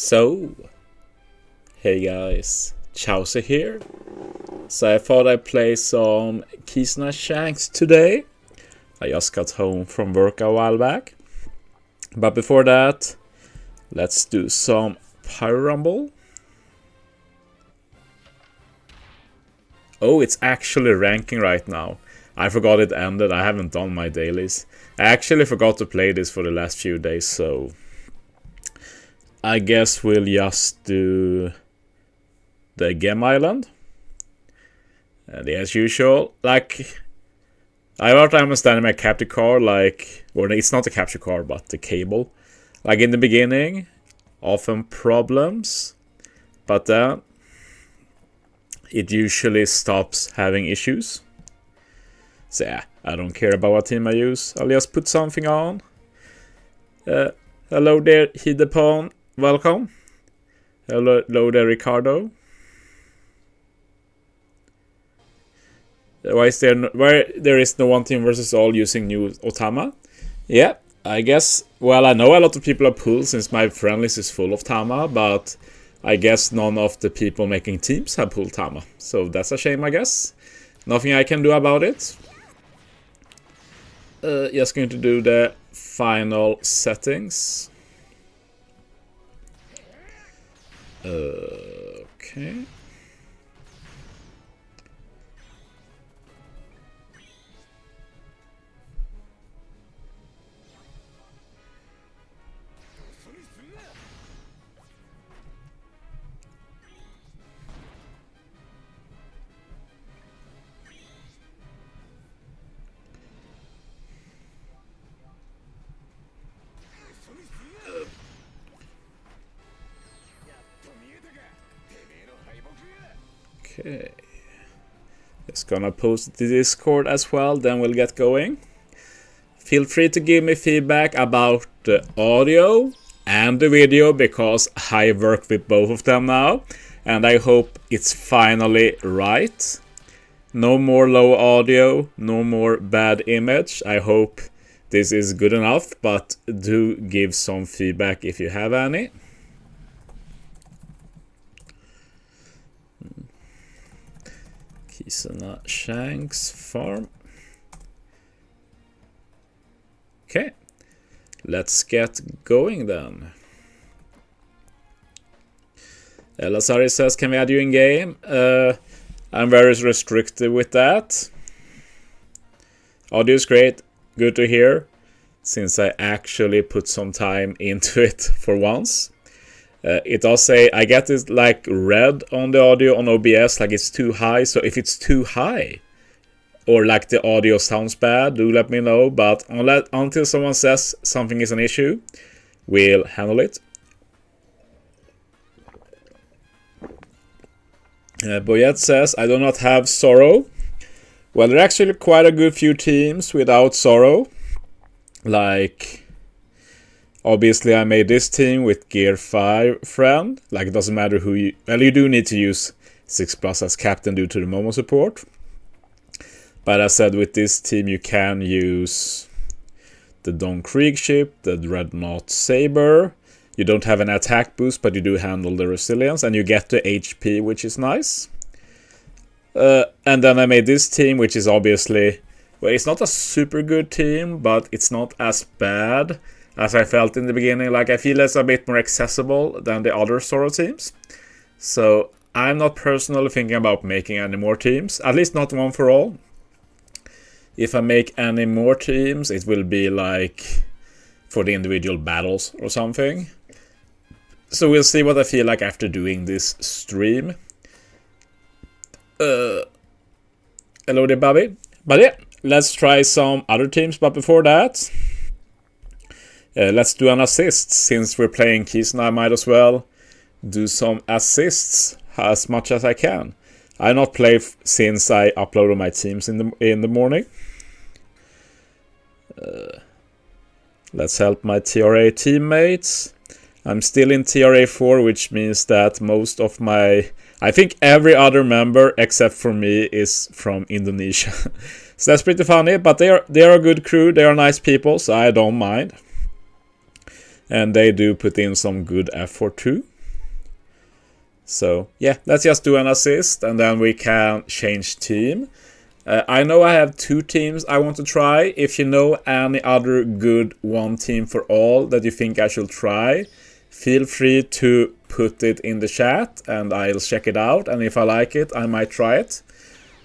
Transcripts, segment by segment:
So, hey guys, Chauzu here. So I thought I'd play some Kizuna Shanks today. I just got home from work a while back. But before that, let's do some Pyro Rumble. Oh, it's actually ranking right now. I forgot it ended, I haven't done my dailies. I actually forgot to play this for the last few days, so I guess we'll just do the Gem Island. And as usual, like, I thought I'm standing my capture car, like, or it's not a capture car, but the cable. Like in the beginning, often problems, but then it usually stops having issues. So yeah, I don't care about what team I use, I'll just put something on. Hello there, Hidepon, welcome. Hello there, Ricardo. Why is there is no one team versus all using new Otama? Yeah, I guess, well, I know a lot of people are pulled since my friend list is full of Tama, but I guess none of the people making teams have pulled Tama. So that's a shame, I guess. Nothing I can do about it. Just going to do the final settings. Okay. Okay, just gonna post the Discord as well, then we'll get going. Feel free to give me feedback about the audio and the video, because I work with both of them now, and I hope it's finally right. No more low audio, no more bad image. I hope this is good enough, but do give some feedback if you have any. Kizuna Shanks farm. Okay, let's get going then. Lazari says, can we add you in game? I'm very restricted with that. Audio is great, good to hear, since I actually put some time into it for once. It does say, I get this like red on the audio on OBS, like it's too high. So if it's too high, or like the audio sounds bad, do let me know. But until someone says something is an issue, we'll handle it. Boyette says, I do not have Sorrow. Well, there are actually quite a good few teams without Sorrow. Like, obviously I made this team with Gear 5 friend. Like, it doesn't matter who you... Well, you do need to use 6+ as captain due to the Momo support. But as I said, with this team you can use the Don Krieg ship, the Dreadnought Saber. You don't have an attack boost, but you do handle the resilience, and you get the HP, which is nice. And then I made this team, which is obviously... Well, it's not a super good team, but it's not as bad as I felt in the beginning. Like, I feel it's a bit more accessible than the other Sorrow teams. So I'm not personally thinking about making any more teams, at least not one for all. If I make any more teams, it will be like for the individual battles or something. So we'll see what I feel like after doing this stream. Hello there, Bobby. But yeah, let's try some other teams. But before that, let's do an assist. Since we're playing Kizuna, I might as well do some assists as much as I can. I not play since I uploaded my teams in the morning. Let's help my TRA teammates. I'm still in TRA 4, which means that most of my... I think every other member except for me is from Indonesia. So that's pretty funny, but they are a good crew, they are nice people, so I don't mind. And they do put in some good effort too. So yeah, let's just do an assist and then we can change team. I know I have 2 teams I want to try. If you know any other good one team for all that you think I should try, feel free to put it in the chat and I'll check it out. And if I like it, I might try it.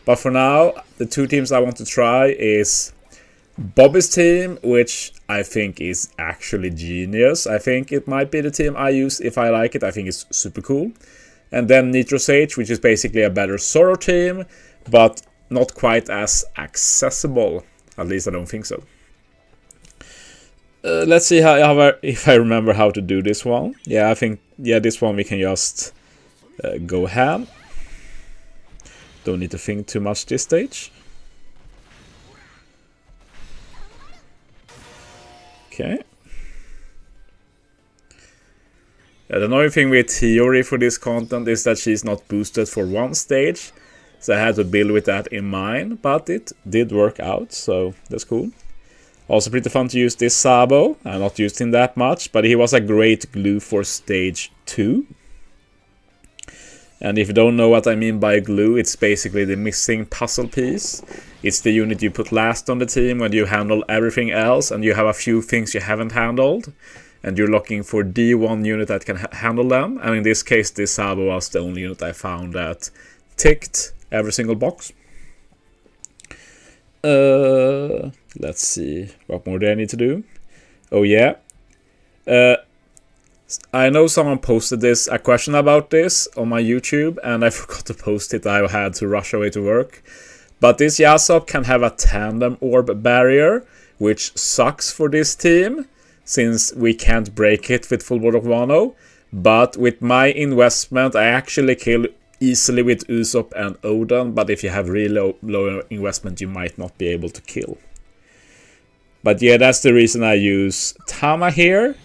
But for now, the 2 teams I want to try is Bobby's team, which I think is actually genius. I think it might be the team I use if I like it. I think it's super cool. And then Nitro Sage, which is basically a better Zoro team, but not quite as accessible. At least I don't think so. Let's see if I remember how to do this one. Yeah, I think this one we can just go ham. Don't need to think too much this stage. Okay. The annoying thing with Theory for this content is that she's not boosted for one stage. So I had to build with that in mind, but it did work out, so that's cool. Also pretty fun to use this Sabo. I'm not used him that much, but he was a great glue for stage 2. And if you don't know what I mean by glue, it's basically the missing puzzle piece. It's the unit you put last on the team when you handle everything else and you have a few things you haven't handled. And you're looking for D1 unit that can handle them. And in this case, this Sabo was the only unit I found that ticked every single box. Let's see. What more do I need to do? Oh yeah. I know someone posted a question about this on my YouTube, and I forgot to post it. I had to rush away to work. But this Yasop can have a tandem orb barrier, which sucks for this team, since we can't break it with full board of Wano. But with my investment, I actually kill easily with Usopp and Oden, but if you have really low investment, you might not be able to kill. But yeah, that's the reason I use Tama here.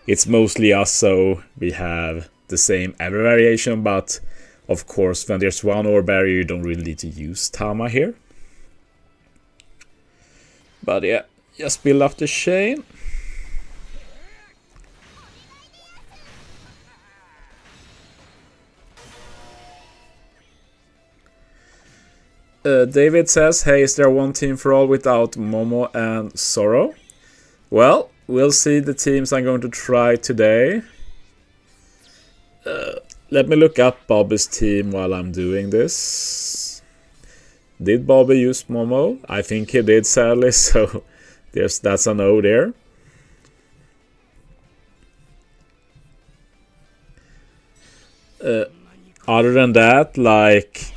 It's mostly us, so we have the same every variation, but of course, when there's one orb barrier, you don't really need to use Tama here. But yeah, just build up the chain. David says, hey, is there one team for all without Momo and Zoro? Well, we'll see the teams I'm going to try today. Let me look up Bobby's team while I'm doing this. Did Bobby use Momo? I think he did, sadly, so that's a no there. Other than that, like,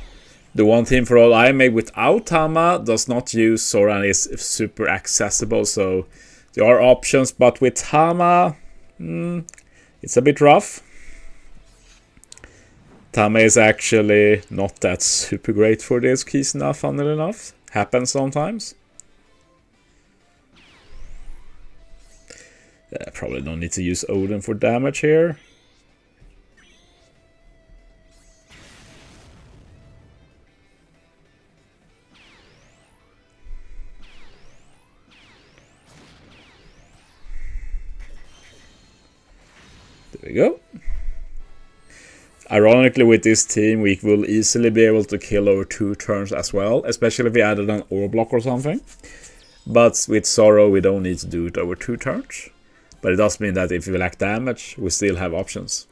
the one team for all I made without Tama does not use Zoro and is super accessible, so there are options, but with Tama, it's a bit rough. Tama is actually not that super great for this Kizuna, funnily enough. Happens sometimes. Probably don't need to use Oden for damage here. There we go. Ironically, with this team, we will easily be able to kill over 2 turns as well, especially if we added an orb block or something. But with Zoro, we don't need to do it over 2 turns. But it does mean that if we lack damage, we still have options.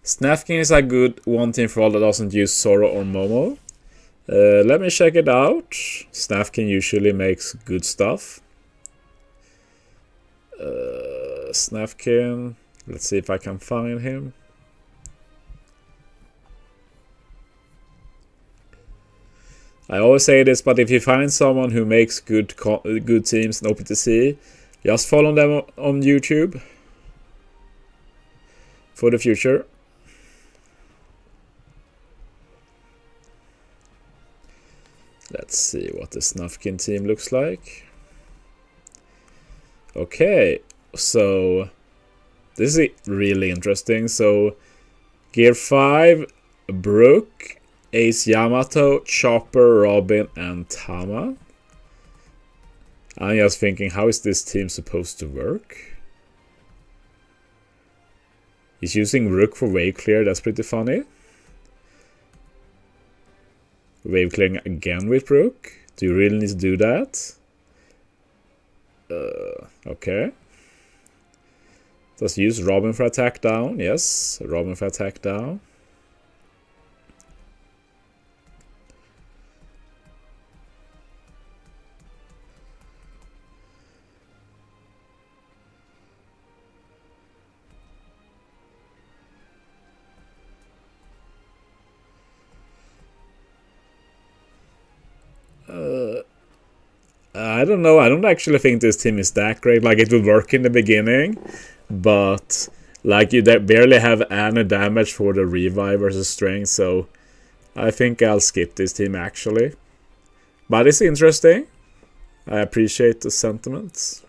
Snafkin is a good one team for all that doesn't use Zoro or Momo. Let me check it out. Snafkin usually makes good stuff. Snafkin, let's see if I can find him. I always say this, but if you find someone who makes good teams in OPTC, just follow them on YouTube for the future. Let's see what the Snufkin team looks like. Okay, so this is really interesting. So Gear 5, Brook, Ace Yamato, Chopper, Robin, and Tama. I'm just thinking, how is this team supposed to work? He's using Rook for wave clear, that's pretty funny. Wave clearing again with Rook. Do you really need to do that? Okay. Let's use Robin for attack down. Yes, Robin for attack down. I don't know. I don't actually think this team is that great. Like, it will work in the beginning, but like you barely have any damage for the revive versus strength, so I think I'll skip this team actually. But it's interesting. I appreciate the sentiments.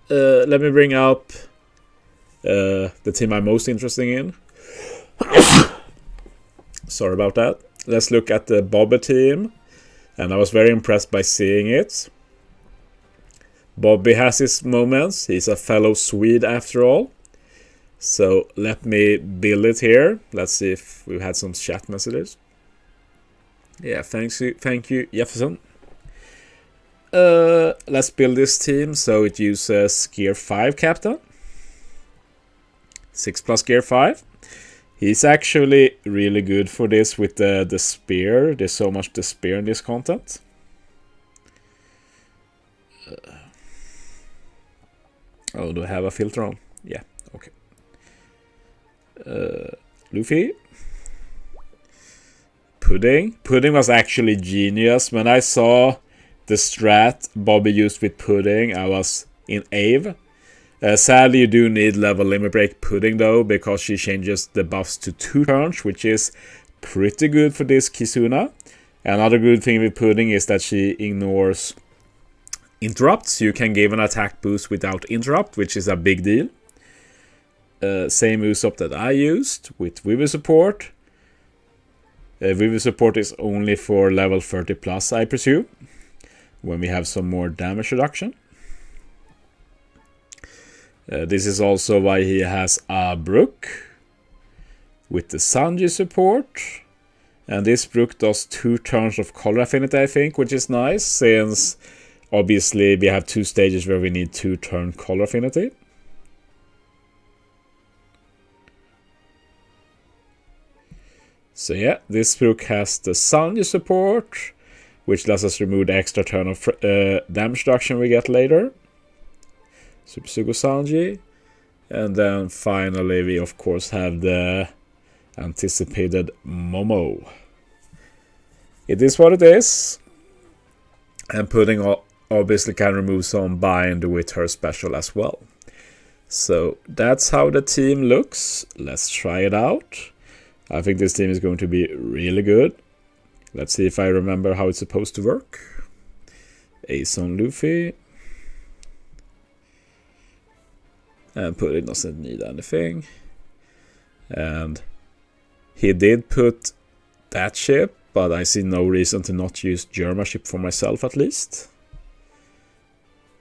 Let me bring up the team I'm most interested in. Sorry about that. Let's look at the Bobby team. And I was very impressed by seeing it. Bobby has his moments. He's a fellow Swede after all. So let me build it here. Let's see if we've had some chat messages. Yeah, thank you, Jefferson. Let's build this team. So it uses Gear 5 Captain. 6+ Gear 5. He's actually really good for this with the spear. There's so much despair in this content. Oh, do I have a filter on? Yeah, okay. Luffy. Pudding. Pudding was actually genius. When I saw the strat Bobby used with Pudding, I was in awe. Sadly, you do need level limit break Pudding though, because she changes the buffs to 2 turns, which is pretty good for this Kizuna. Another good thing with Pudding is that she ignores interrupts. You can give an attack boost without interrupt, which is a big deal. Same Usopp that I used with Vivi support. Vivi support is only for level 30 plus, I presume, when we have some more damage reduction. This is also why he has a Brook with the Sanji support. And this Brook does 2 turns of color affinity, I think, which is nice, since obviously we have 2 stages where we need 2 turn color affinity. So yeah, this Brook has the Sanji support, which lets us remove the extra turn of damage reduction we get later. Super Sugo Sanji. And then finally we of course have the anticipated Momo. It is what it is. And Pudding obviously can remove some bind with her special as well. So that's how the team looks. Let's try it out. I think this team is going to be really good. Let's see if I remember how it's supposed to work. Ace on Luffy. And Pudding doesn't need anything. And he did put that ship, but I see no reason to not use Germa ship for myself at least.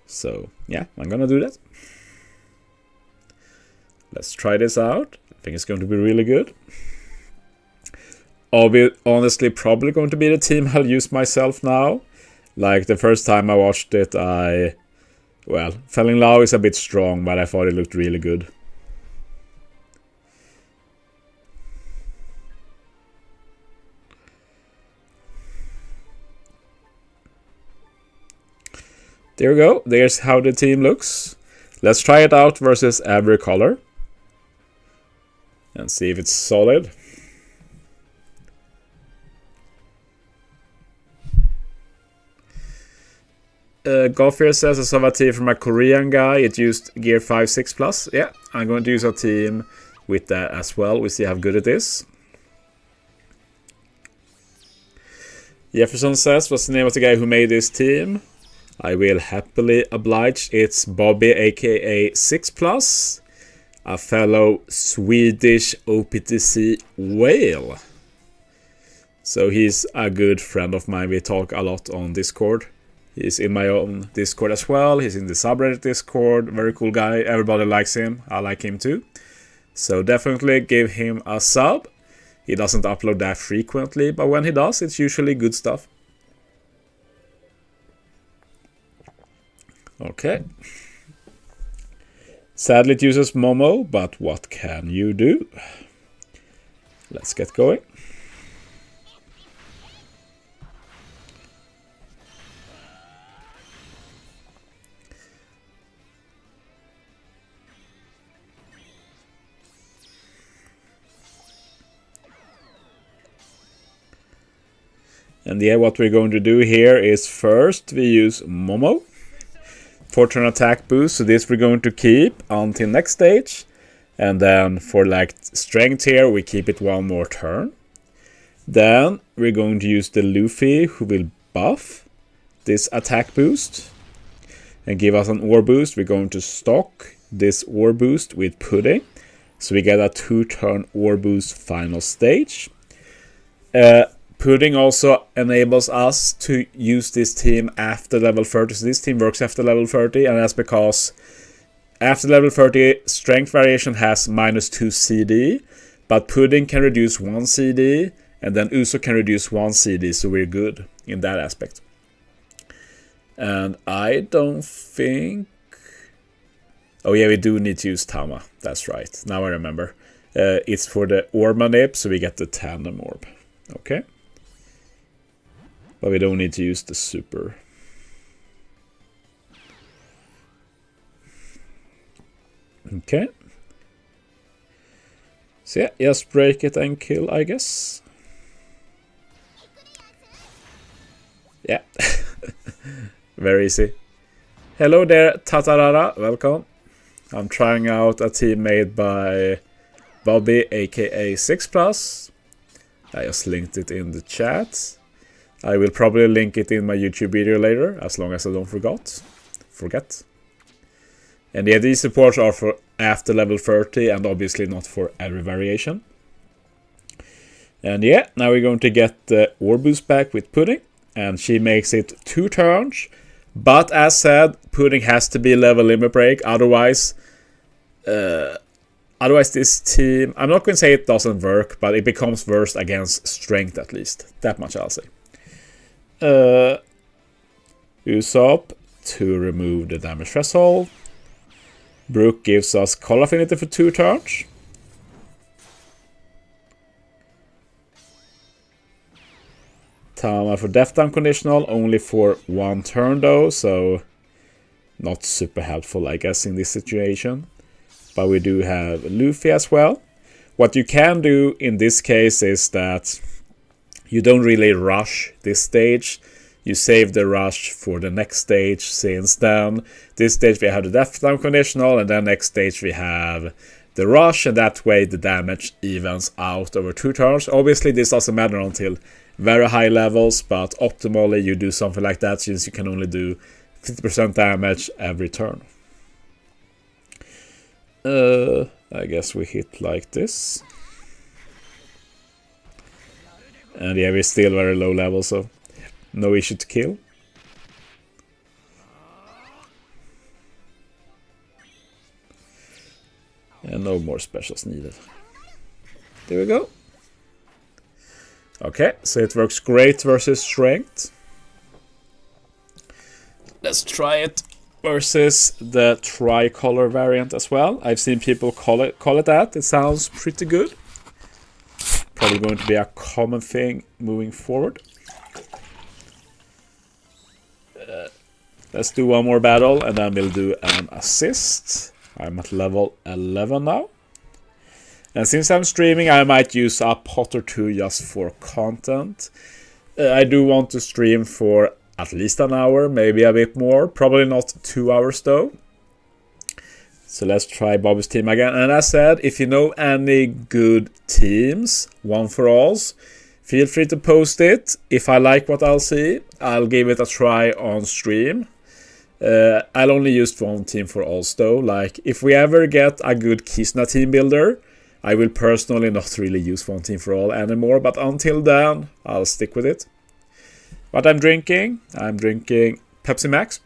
So yeah, I'm gonna do that. Let's try this out. I think it's going to be really good. Honestly, probably going to be the team I'll use myself now. Like the first time I watched it, well, fell in love is a bit strong, but I thought it looked really good. There we go. There's how the team looks. Let's try it out versus every color. And see if it's solid. Goffier says I saw a team from a Korean guy. It used Gear 5 6+. Yeah, I'm going to use a team with that as well. We see how good it is. Jefferson says, what's the name of the guy who made this team? I will happily oblige. It's Bobby, aka 6+, a fellow Swedish OPTC whale. So he's a good friend of mine. We talk a lot on Discord. He's in my own Discord as well. He's in the subreddit Discord. Very cool guy. Everybody likes him. I like him too. So definitely give him a sub. He doesn't upload that frequently, but when he does, it's usually good stuff. Okay. Sadly it uses Momo, but what can you do? Let's get going. And yeah, what we're going to do here is first we use Momo for turn attack boost. So this we're going to keep until next stage. And then for like strength here, we keep it one more turn. Then we're going to use the Luffy, who will buff this attack boost and give us an ore boost. We're going to stock this ore boost with Pudding. So we get a 2-turn ore boost final stage. Pudding also enables us to use this team after level 30. So this team works after level 30, and that's because after level 30, strength variation has -2 CD, but Pudding can reduce 1 CD, and then Uso can reduce 1 CD, so we're good in that aspect. And I don't think... Oh yeah, we do need to use Tama. That's right. Now I remember. It's for the orb manip, so we get the tandem orb. Okay. But we don't need to use the super. Okay. So yeah, just break it and kill, I guess. Yeah. Very easy. Hello there, Tatarara. Welcome. I'm trying out a team made by Bobby, aka 6+. I just linked it in the chat. I will probably link it in my YouTube video later, as long as I don't forget. And yeah, these supports are for after level 30, and obviously not for every variation. And yeah, now we're going to get the ore boost back with Pudding, and she makes it 2 turns. But as said, Pudding has to be level limit break, otherwise this team, I'm not going to say it doesn't work, but it becomes worse against strength at least. That much I'll say. Usopp to remove the damage threshold. Brook gives us Call Affinity for 2 turns. Tama for Death Time conditional, only for 1 turn though, so not super helpful I guess in this situation. But we do have Luffy as well. What you can do in this case is that you don't really rush this stage. You save the rush for the next stage, since then this stage we have the Death Time conditional, and then next stage we have the rush, and that way the damage evens out over 2 turns. Obviously this doesn't matter until very high levels, but optimally you do something like that, since you can only do 50% damage every turn. I guess we hit like this. And yeah, we're still very low level, so no issue to kill. And no more specials needed. There we go. Okay, so it works great versus strength. Let's try it versus the Tricolor variant as well. I've seen people call it that. It sounds pretty good. Probably going to be a common thing moving forward. Let's do one more battle, and then we'll do an assist. I'm at level 11 now. And since I'm streaming, I might use a pot or two just for content. I do want to stream for at least an hour, maybe a bit more. Probably not 2 hours though. So let's try Bobby's team again. And as said, if you know any good teams, one for alls, feel free to post it. If I like what I'll see, I'll give it a try on stream. I'll only use one team for alls though. Like, if we ever get a good Kizuna team builder, I will personally not really use one team for all anymore. But until then, I'll stick with it. What I'm drinking Pepsi Max.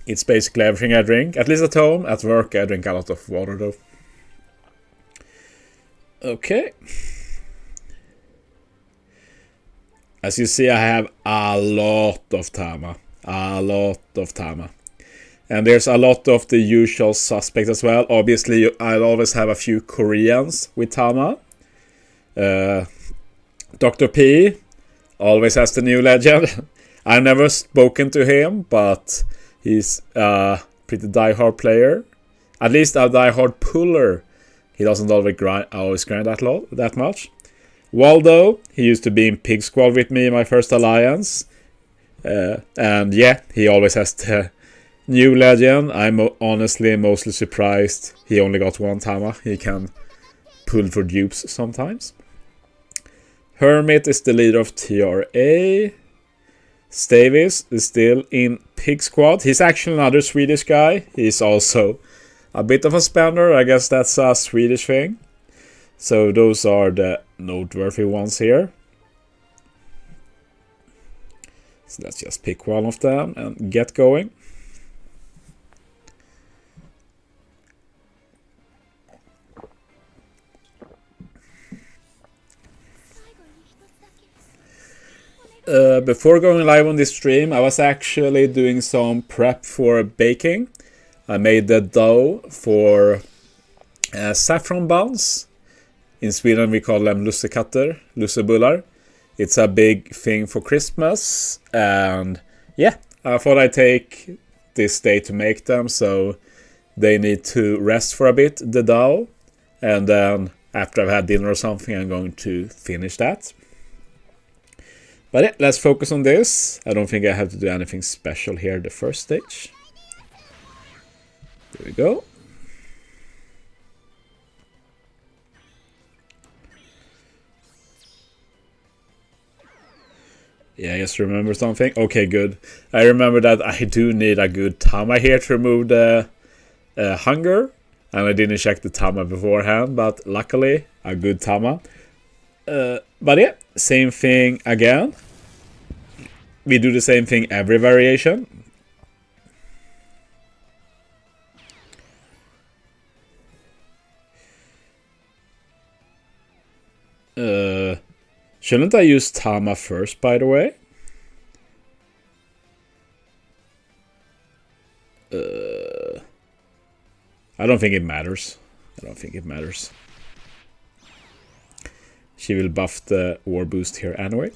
It's basically everything I drink, at least at home. At work, I drink a lot of water though. Okay. As you see, I have a lot of Tama. And there's a lot of the usual suspects as well. Obviously, I'll always have a few Koreans with Tama. Dr. P always has the new legend. I've never spoken to him, but he's a pretty die-hard player. At least a die-hard puller. He doesn't always grind that much. Waldo, he used to be in Pig Squad with me in my first alliance. And yeah, he always has the new legend. I'm honestly mostly surprised he only got one Tama. He can pull for dupes sometimes. Hermit is the leader of TRA. Stavis is still in Pig Squad. He's actually another Swedish guy. He's also a bit of a spender. I guess that's a Swedish thing. So those are the noteworthy ones here. So let's just pick one of them and get going. Before going live on this stream, I was actually doing some prep for baking. I made the dough for saffron buns. In Sweden we call them lussekatter, lussebullar. It's a big thing for Christmas, and yeah, I thought I'd take this day to make them, so they need to rest for a bit, the dough, and then after I've had dinner or something, I'm going to finish that. But yeah, let's focus on this. I don't think I have to do anything special here the first stage. There we go. Yeah, I just remember something. Okay, good. I remember that I do need a good Tama here to remove the hunger. And I didn't check the Tama beforehand, but luckily, a good Tama. But yeah, same thing again. We do the same thing every variation. Shouldn't I use Tama first, by the way? I don't think it matters. She will buff the war boost here anyway.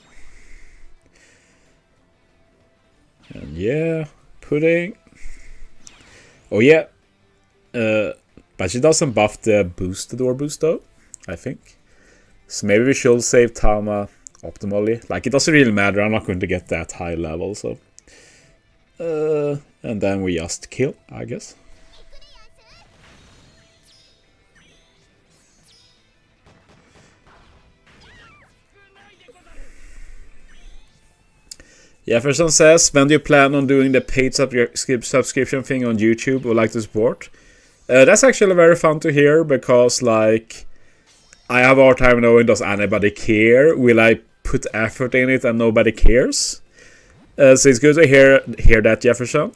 And yeah, pudding. Oh yeah. But she doesn't buff the boosted war boost though, I think. So maybe we should save Tama optimally. Like, it doesn't really matter. I'm not going to get that high level, so. And then we just kill, I guess. Jefferson says, when do you plan on doing the paid subscription thing on YouTube or like to support? That's actually very fun to hear, because like, I have a hard time knowing, does anybody care? Will I put effort in it and nobody cares? So it's good to hear that, Jefferson.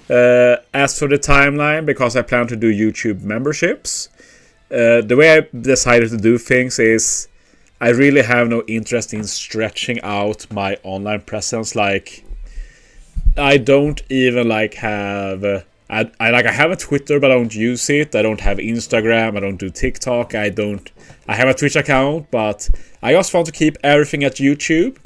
As for the timeline, because I plan to do YouTube memberships, the way I decided to do things is I really have no interest in stretching out my online presence. Like, I don't even like have... I have a Twitter, but I don't use it. I don't have Instagram. I don't do TikTok. I have a Twitch account, but I just want to keep everything at YouTube.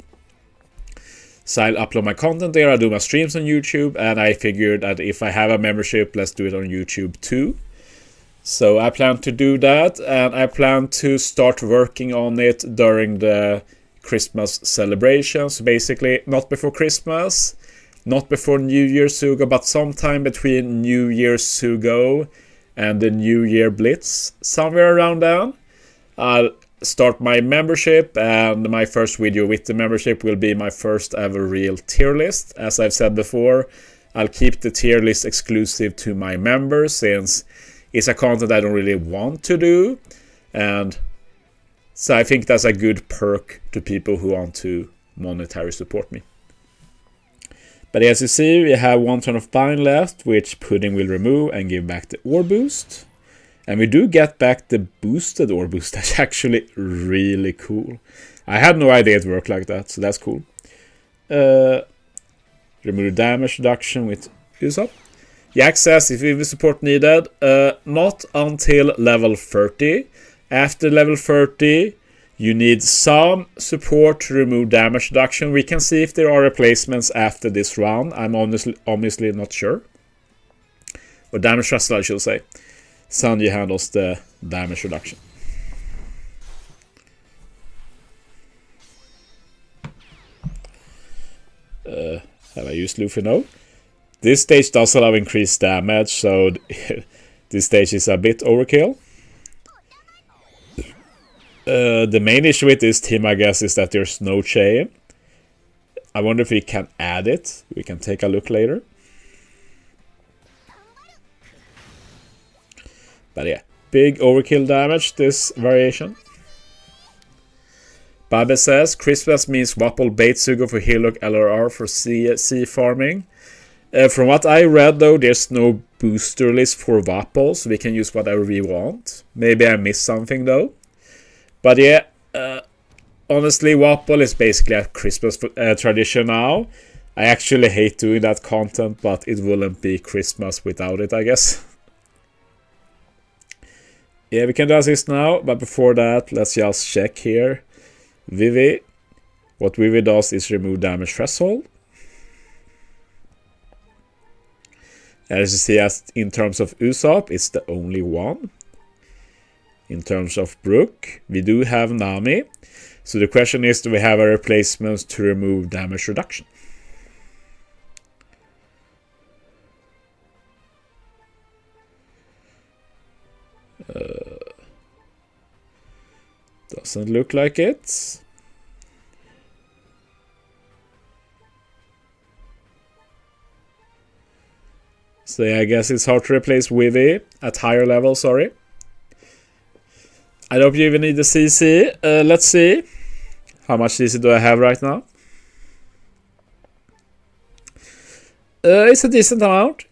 So I'll upload my content there. I do my streams on YouTube, and I figured that if I have a membership, let's do it on YouTube too. So I plan to do that, and I plan to start working on it during the Christmas celebrations. Basically, not before Christmas. Not before New Year's Sugo, but sometime between New Year's Sugo and the New Year Blitz. Somewhere around then, I'll start my membership, and my first video with the membership will be my first ever real tier list. As I've said before, I'll keep the tier list exclusive to my members, since it's a content I don't really want to do. And So I think that's a good perk to people who want to monetary support me. But as you see, we have one turn of bind left, which Pudding will remove and give back the ore boost. And we do get back the boosted ore boost. That's actually really cool. I had no idea it worked like that, so that's cool. Remove damage reduction with Usopp. Yak says if EV support needed, not until level 30. After level 30, you need some support to remove damage reduction. We can see if there are replacements after this round. I'm honestly not sure. Or damage wrestler, I should say. Sanji handles the damage reduction. Have I used Luffy? No. This stage does allow increased damage, so this stage is a bit overkill. The main issue with this team, I guess, is that there's no chain. I wonder if we can add it. We can take a look later. But yeah, big overkill damage, this variation. Babe says, Christmas means Wapol bait Sugo for Hillock LRR for sea farming. From what I read though, there's no booster list for Wapol, so we can use whatever we want. Maybe I missed something though. But yeah, honestly, Wapol is basically a Christmas tradition now. I actually hate doing that content, but it wouldn't be Christmas without it, I guess. Yeah, we can do this now, but before that, let's just check here. Vivi. What Vivi does is remove damage threshold. As you see, in terms of Usopp, it's the only one. In terms of Brook, we do have Nami. So the question is, do we have a replacement to remove damage reduction? Doesn't look like it. So yeah, I guess it's hard to replace Vivi at higher level, sorry. I don't even need the CC. Let's see. How much CC do I have right now? It's a decent amount.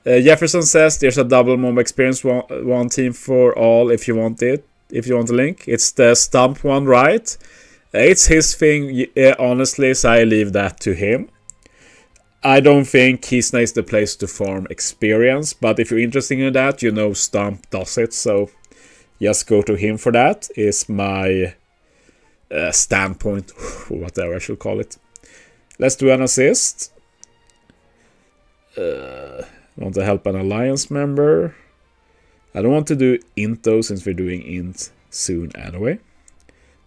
Jefferson says there's a double MOMA experience one team for all if you want it. If you want the link. It's the stump one, right? It's his thing, honestly, so I leave that to him. I don't think Kizuna is the place to farm experience, but if you're interested in that, you know Stump does it, so just go to him for that, is my standpoint, whatever I should call it. Let's do an assist. Want to help an alliance member. I don't want to do int though, since we're doing int soon anyway.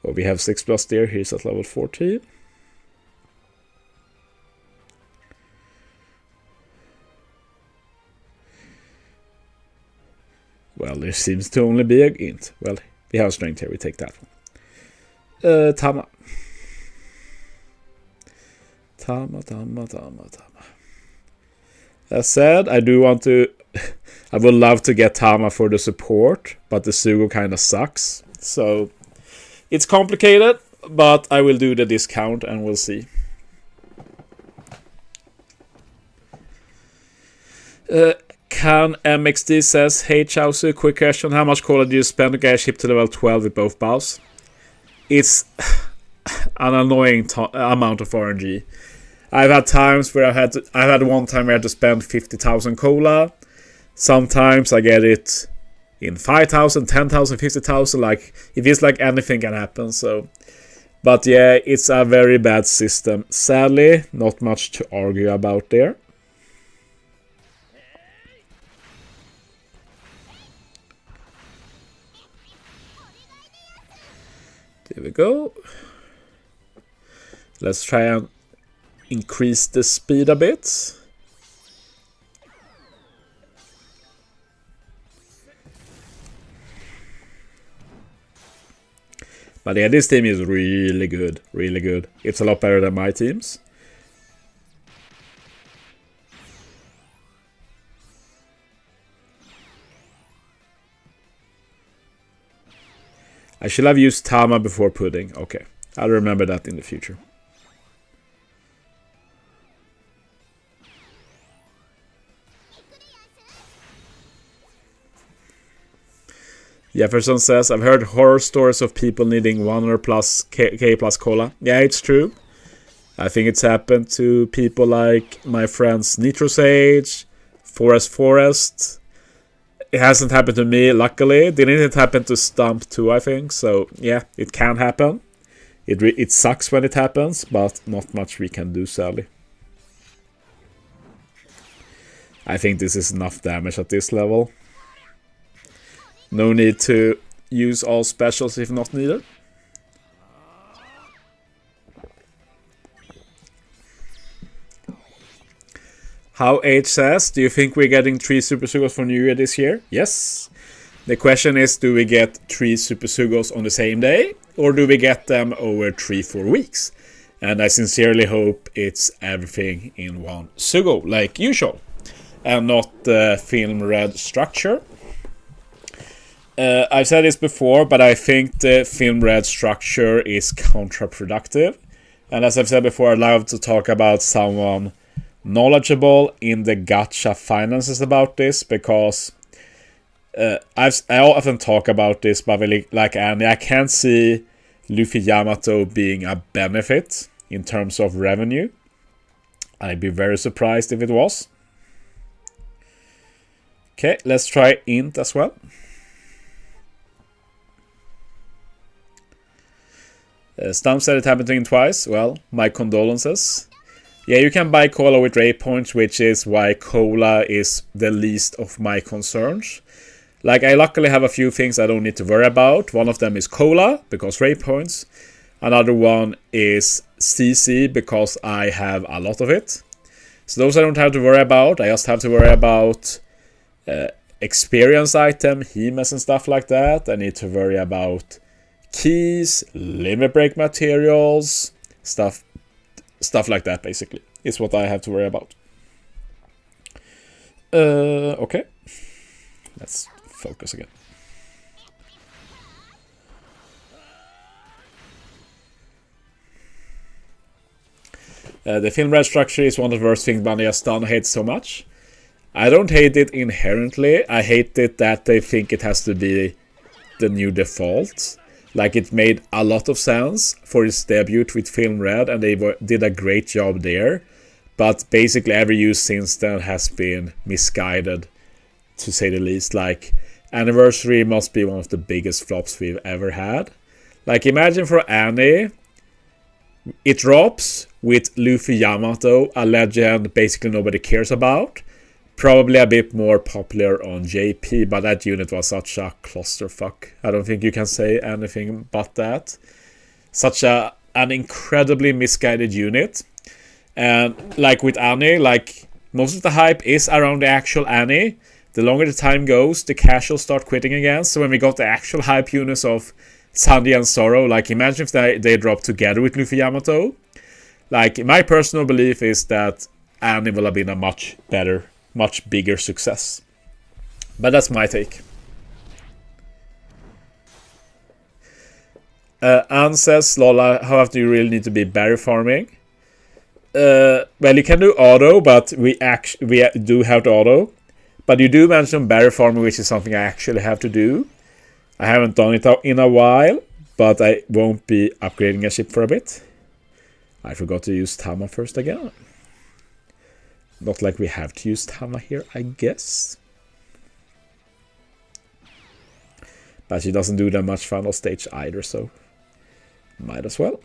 Well, we have 6+ there, he's at level 14. Well, there seems to only be an int. Well, we have strength here, we take that one. Tama. As said, I do want to... I would love to get Tama for the support, but the Sugo kind of sucks. So, it's complicated, but I will do the discount and we'll see. Can MXD says, hey Chauzu, quick question. How much cola do you spend to get a ship to level 12 with both bows? It's an annoying amount of RNG. I've had times where I've had one time where I had to spend 50,000 cola. Sometimes I get it in 5,000, 10,000, 50,000. Like, it feels like anything can happen. So, but yeah, it's a very bad system. Sadly, not much to argue about there. There we go. Let's try and increase the speed a bit. But yeah, this team is really good. Really good. It's a lot better than my teams. I should have used Tama before Pudding. Okay, I'll remember that in the future. Jefferson says, I've heard horror stories of people needing 100 plus K plus cola. Yeah, it's true. I think it's happened to people like my friends Nitro Sage, Forest. It hasn't happened to me, luckily. Didn't it happen to Stump too, I think? So, yeah, it can happen. It sucks when it happens, but not much we can do, sadly. I think this is enough damage at this level. No need to use all specials if not needed. How H says, do you think we're getting 3 Super Sugos for New Year this year? Yes. The question is, do we get 3 Super Sugos on the same day? Or do we get them over 3-4 weeks? And I sincerely hope it's everything in one Sugo, like usual. And not the film red structure. I've said this before, but I think the film red structure is counterproductive. And as I've said before, I'd love to talk about someone knowledgeable in the gacha finances about this, because I often talk about this, but really, like Annie, I can't see Luffy Yamato being a benefit in terms of revenue. I'd be very surprised if it was. Okay, let's try Int as well. Stump said it happened to him twice. Well, my condolences. Yeah, you can buy cola with rate points, which is why cola is the least of my concerns. Like, I luckily have a few things I don't need to worry about. One of them is cola, because rate points. Another one is CC, because I have a lot of it. So those I don't have to worry about. I just have to worry about experience item, Hemes and stuff like that. I need to worry about keys, limit break materials, stuff like that, basically, is what I have to worry about. Okay. Let's focus again. The film red structure is one of the worst things Bunny has done. I hate so much. I don't hate it inherently. I hate it that they think it has to be the new default. Like, it made a lot of sense for its debut with Film Red, and they did a great job there. But basically every use since then has been misguided, to say the least. Like, Anniversary must be one of the biggest flops we've ever had. Like, imagine for Annie, it drops with Luffy Yamato, a legend basically nobody cares about. Probably a bit more popular on JP, but that unit was such a clusterfuck. I don't think you can say anything but that. Such an incredibly misguided unit. And like with Annie, like, most of the hype is around the actual Annie. The longer the time goes, the casuals start quitting again. So when we got the actual hype units of Sandy and Zoro, like, imagine if they dropped together with Luffy Yamato. Like, my personal belief is that Annie will have been a much bigger success. But that's my take. Anne says, Lola, how often do you really need to be berry farming? Well, you can do auto, but we do have to auto. But you do mention berry farming, which is something I actually have to do. I haven't done it in a while, but I won't be upgrading a ship for a bit. I forgot to use Tama first again. Not like we have to use Tama here, I guess. But she doesn't do that much final stage either, so might as well.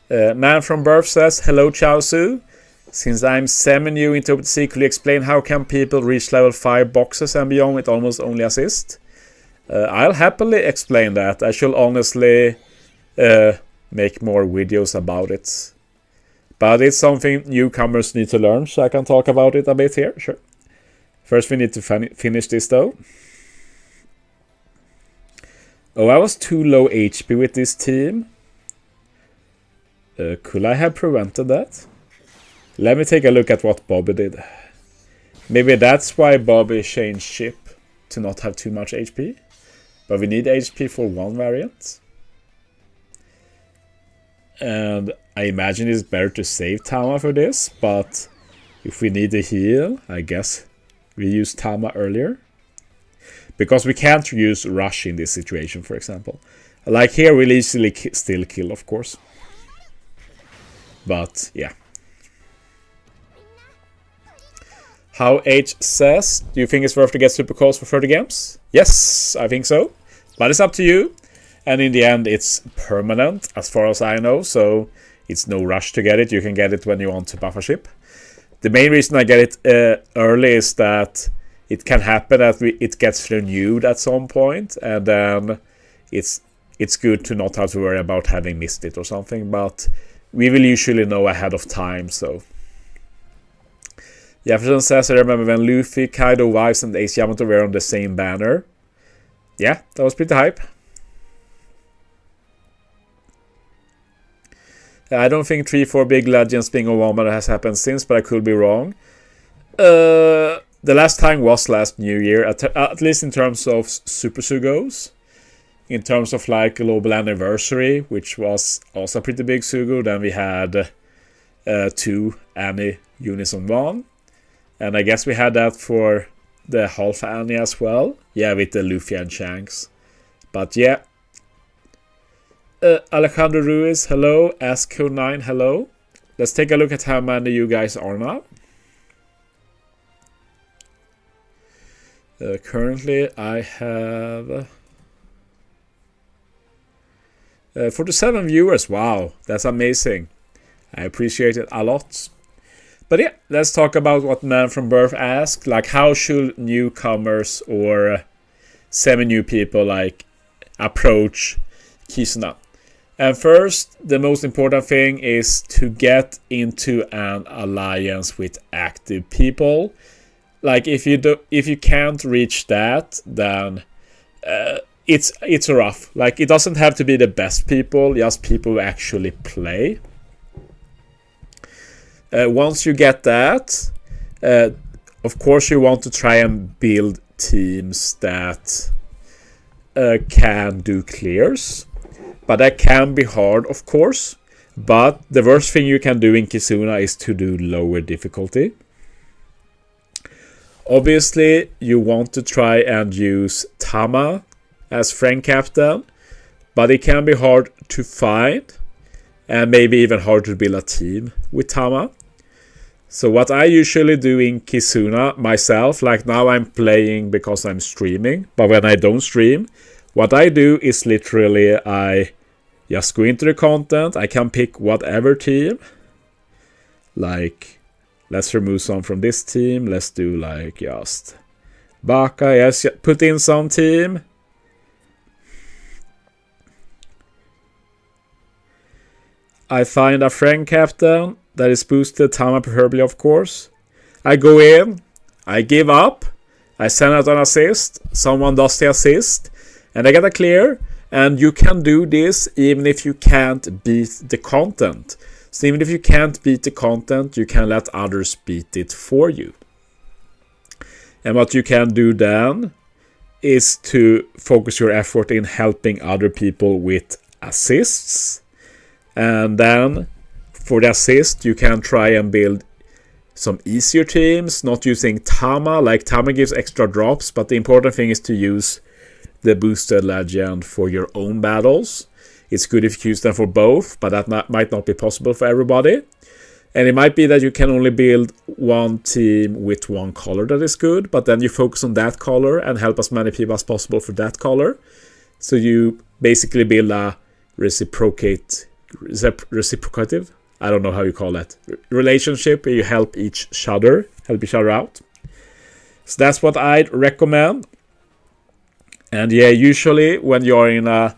Man from Birth says, hello Chauzu. Since I'm semi-new into OPTC, could you explain how can people reach level 5 boxes and beyond with almost only assist? I'll happily explain that. I shall honestly make more videos about it. But it's something newcomers need to learn, so I can talk about it a bit here. Sure. First we need to finish this though. Oh, I was too low HP with this team. Could I have prevented that? Let me take a look at what Bobby did. Maybe that's why Bobby changed ship to not have too much HP. But we need HP for one variant. And I imagine it's better to save Tama for this, but if we need a heal, I guess we use Tama earlier. Because we can't use Rush in this situation, for example. Like here, we'll easily still kill, of course. But, yeah. How H says, do you think it's worth to get super calls for 30 games? Yes, I think so. But it's up to you. And in the end, it's permanent, as far as I know. So it's no rush to get it. You can get it when you want to buff a ship. The main reason I get it early is that it can happen that it gets renewed at some point. And then it's good to not have to worry about having missed it or something. But we will usually know ahead of time, so... Jefferson says, I remember when Luffy, Kaido, Wives, and Ace Yamato were on the same banner. Yeah, that was pretty hype. I don't think 3-4 big legends being Owama has happened since, but I could be wrong. The last time was last New Year, at least in terms of Super Sugos. In terms of like Global Anniversary, which was also a pretty big Sugo. Then we had 2 Annie Unison 1. And I guess we had that for the half Annie as well. Yeah, with the Luffy and Shanks. But yeah. Alejandro Ruiz, hello. Asco9, hello. Let's take a look at how many you guys are now. Currently, I have 47 viewers. Wow, that's amazing. I appreciate it a lot. But yeah, let's talk about what Man from Birth asked. Like, how should newcomers or semi-new people like approach Kizuna? And first, the most important thing is to get into an alliance with active people. Like, if you can't reach that, then it's rough. Like, it doesn't have to be the best people, just people who actually play. Once you get that, of course you want to try and build teams that can do clears. But that can be hard, of course. But the worst thing you can do in Kizuna is to do lower difficulty. Obviously, you want to try and use Tama as friend captain. But it can be hard to find. And maybe even hard to build a team with Tama. So what I usually do in Kizuna myself, like now I'm playing because I'm streaming. But when I don't stream, what I do is literally I just go into the content. I can pick whatever team. Like, let's remove some from this team. Let's do like just Baka. Yes, put in some team. I find a friend captain that is boosted, Tama preferably, of course. I go in, I give up, I send out an assist, someone does the assist, and I get a clear. And you can do this even if you can't beat the content. So even if you can't beat the content, you can let others beat it for you. And what you can do then is to focus your effort in helping other people with assists. And then for the assist, you can try and build some easier teams, not using Tama. Like, Tama gives extra drops, but the important thing is to use the boosted legend for your own battles. It's good if you use them for both, but that might not be possible for everybody. And it might be that you can only build one team with one color that is good, but then you focus on that color and help as many people as possible for that color. So you basically build a reciprocative, I don't know how you call that, relationship where you help each other out. So that's what I'd recommend. And yeah, usually when you're in a...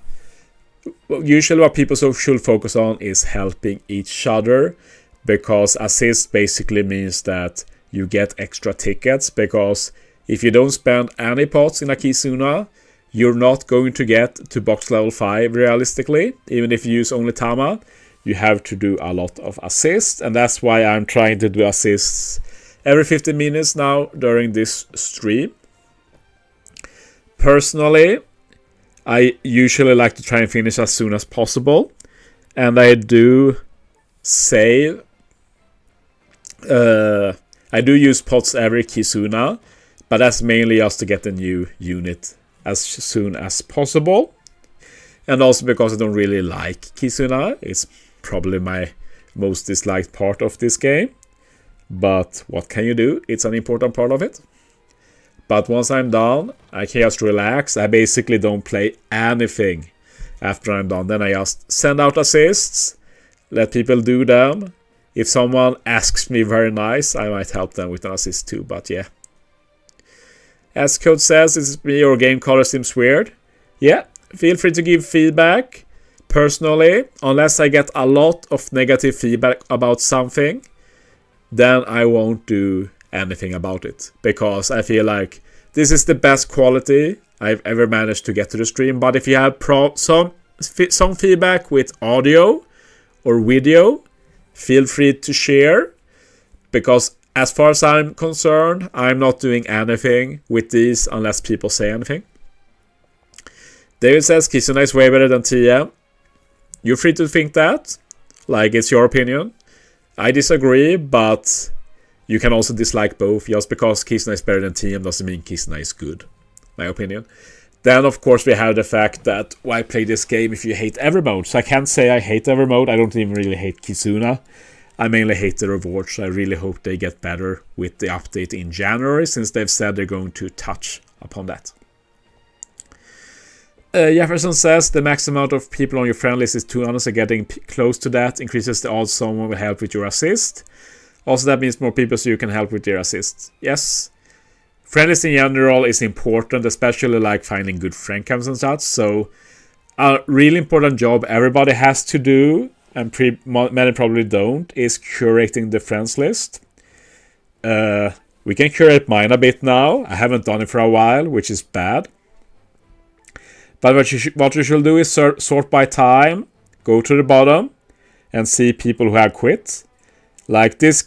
Usually what people should focus on is helping each other. Because assist basically means that you get extra tickets. Because if you don't spend any pots in a Kizuna, you're not going to get to box level 5 realistically. Even if you use only Tama. you have to do a lot of assists, and that's why I'm trying to do assists every 15 minutes now during this stream. Personally, I usually like to try and finish as soon as possible, and I do save. I do use pots every Kizuna, but that's mainly just to get the new unit as soon as possible. And also because I don't really like Kizuna. It's probably my most disliked part of this game. But what can you do? It's an important part of it. But once I'm done, I can just relax. I basically don't play anything after I'm done. Then I just send out assists, let people do them. If someone asks me very nice, I might help them with an assist too, but yeah. As Code says, is it me or game color seems weird? Yeah, feel free to give feedback. Personally, unless I get a lot of negative feedback about something, then I won't do anything about it. Because I feel like this is the best quality I've ever managed to get to the stream. But if you have some feedback with audio or video, feel free to share. Because as far as I'm concerned, I'm not doing anything with these unless people say anything. David says Kizuna is way better than TM. You're free to think that. Like, it's your opinion. I disagree, but you can also dislike both. Just because Kizuna is better than TM doesn't mean Kizuna is good. My opinion. Then, of course, we have the fact that why play this game if you hate every mode? So I can't say I hate every mode. I don't even really hate Kizuna. I mainly hate the rewards. I really hope they get better with the update in January, since they've said they're going to touch upon that. Jefferson says the max amount of people on your friend list is 200, so getting close to that increases the odds someone will help with your assist. Also, that means more people so you can help with their assists. Yes. Friend list in general is important, especially like finding good friend camps and such. So a really important job everybody has to do, and many probably don't, is curating the friends list. We can curate mine a bit now. I haven't done it for a while, which is bad. But what you should do is sort by time, go to the bottom, and see people who have quit. Like this,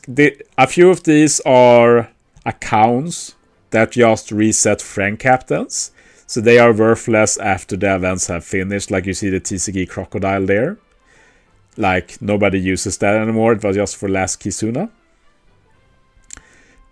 a few of these are accounts that just reset friend captains, so they are worthless after the events have finished. Like you see the TCG Crocodile there. Like nobody uses that anymore. It was just for last Kizuna.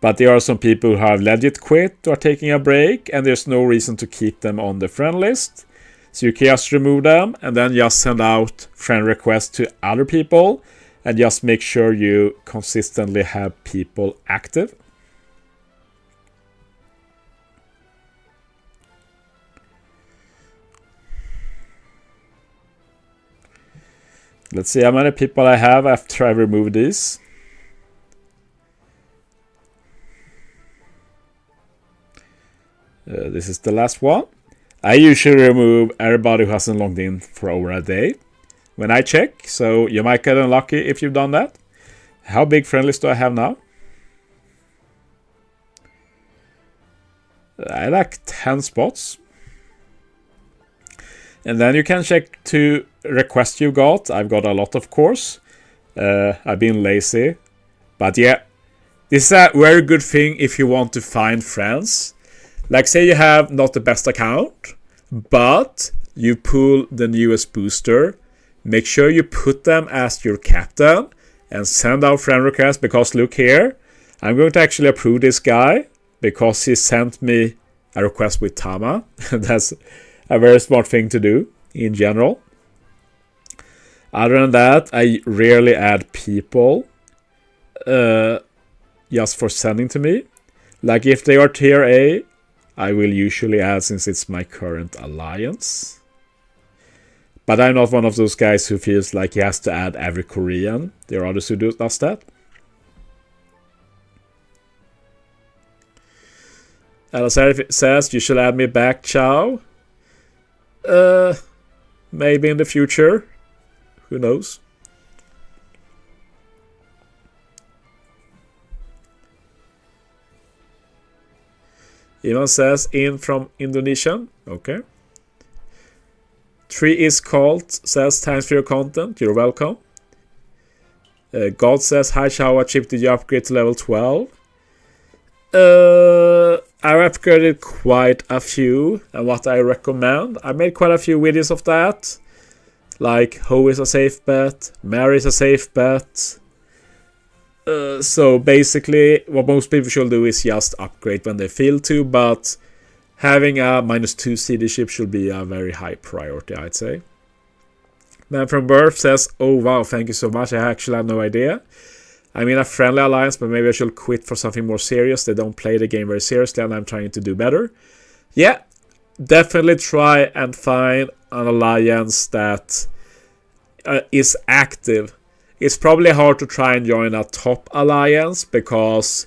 But there are some people who have legit quit or are taking a break, and there's no reason to keep them on the friend list. So you can just remove them and then just send out friend requests to other people and just make sure you consistently have people active. Let's see how many people I have after I remove these. This is the last one. I usually remove everybody who hasn't logged in for over a day when I check, so you might get unlucky if you've done that. How big friend list do I have now? I like 10 spots. And then you can check to request you got. I've got a lot, of course. I've been lazy. But yeah, this is a very good thing if you want to find friends. Like, say you have not the best account, but you pull the newest booster. Make sure you put them as your captain and send out friend requests, because look here, I'm going to actually approve this guy because he sent me a request with Tama. That's a very smart thing to do in general. Other than that, I rarely add people just for sending to me. Like if they are tier A, I will usually add, since it's my current alliance. But I'm not one of those guys who feels like he has to add every Korean. There are others who does that. Alice says you should add me back, Chow. Maybe in the future. Who knows? Ivan says in from Indonesian. Okay. 3 is called says thanks for your content. You're welcome. God says, hi Chao, what chip did you upgrade to level 12? I upgraded quite a few, and what I recommend, I made quite a few videos of that. Like, Ho is a safe bet, Mary is a safe bet. So basically, what most people should do is just upgrade when they feel to, but having a -2 CD chip should be a very high priority, I'd say. Man from Birth says, oh wow, thank you so much, I actually had no idea. I'm in a friendly alliance, but maybe I should quit for something more serious. They don't play the game very seriously, and I'm trying to do better. Yeah, definitely try and find an alliance that is active. It's probably hard to try and join a top alliance, because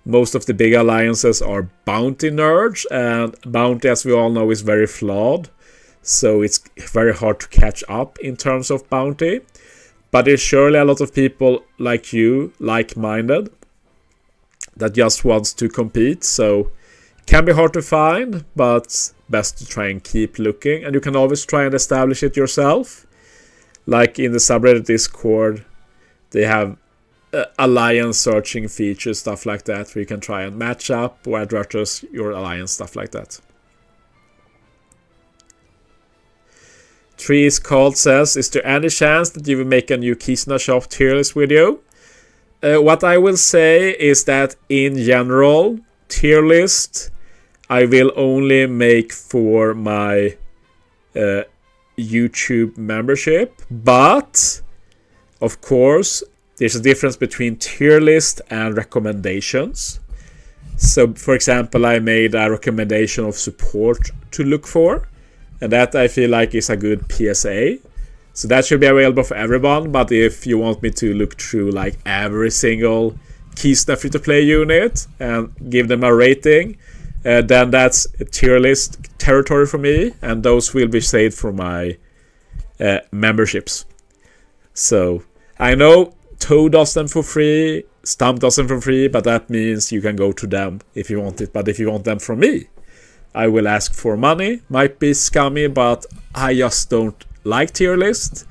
most of the big alliances are bounty nerds, and bounty, as we all know, is very flawed. So it's very hard to catch up in terms of bounty. But there's surely a lot of people like you, like-minded, that just wants to compete. So it can be hard to find, but best to try and keep looking. And you can always try and establish it yourself. Like in the subreddit Discord, they have alliance searching features, stuff like that, where you can try and match up or advertise your alliance, stuff like that. Trees Called says, is there any chance that you will make a new Kizuna shop tier list video? What I will say is that in general, tier list I will only make for my YouTube membership, but of course there's a difference between tier list and recommendations. So for example, I made a recommendation of support to look for, and that I feel like is a good PSA. So that should be available for everyone, but if you want me to look through like every single Kizuna free-to-play unit and give them a rating, then that's a tier list territory for me, and those will be saved for my memberships. So I know Toad does them for free, Stump does them for free, but that means you can go to them if you want it. But if you want them from me, I will ask for money. Might be scummy, but I just don't like tier lists,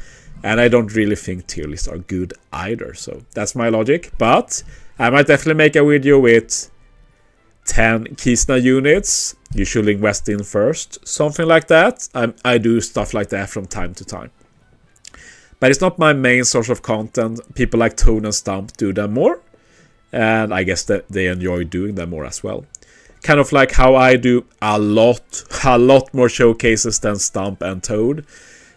and I don't really think tier lists are good either. So that's my logic. But I might definitely make a video with 10 Kizuna units you should invest in first, something like that. I do stuff like that from time to time, but it's not my main source of content. People like Toad and Stump do them more, and I guess that they enjoy doing them more as well. Kind of like how I do a lot more showcases than Stump and Toad.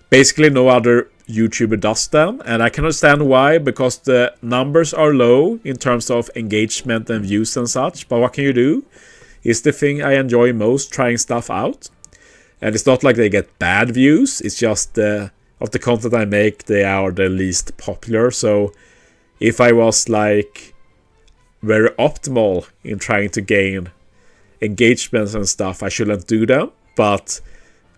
Basically no other YouTuber does them, and I can understand why, because the numbers are low in terms of engagement and views and such. But what can you do? It's the thing I enjoy most, trying stuff out. And it's not like they get bad views, it's just of the content I make, they are the least popular. So if I was like very optimal in trying to gain engagements and stuff, I shouldn't do them. But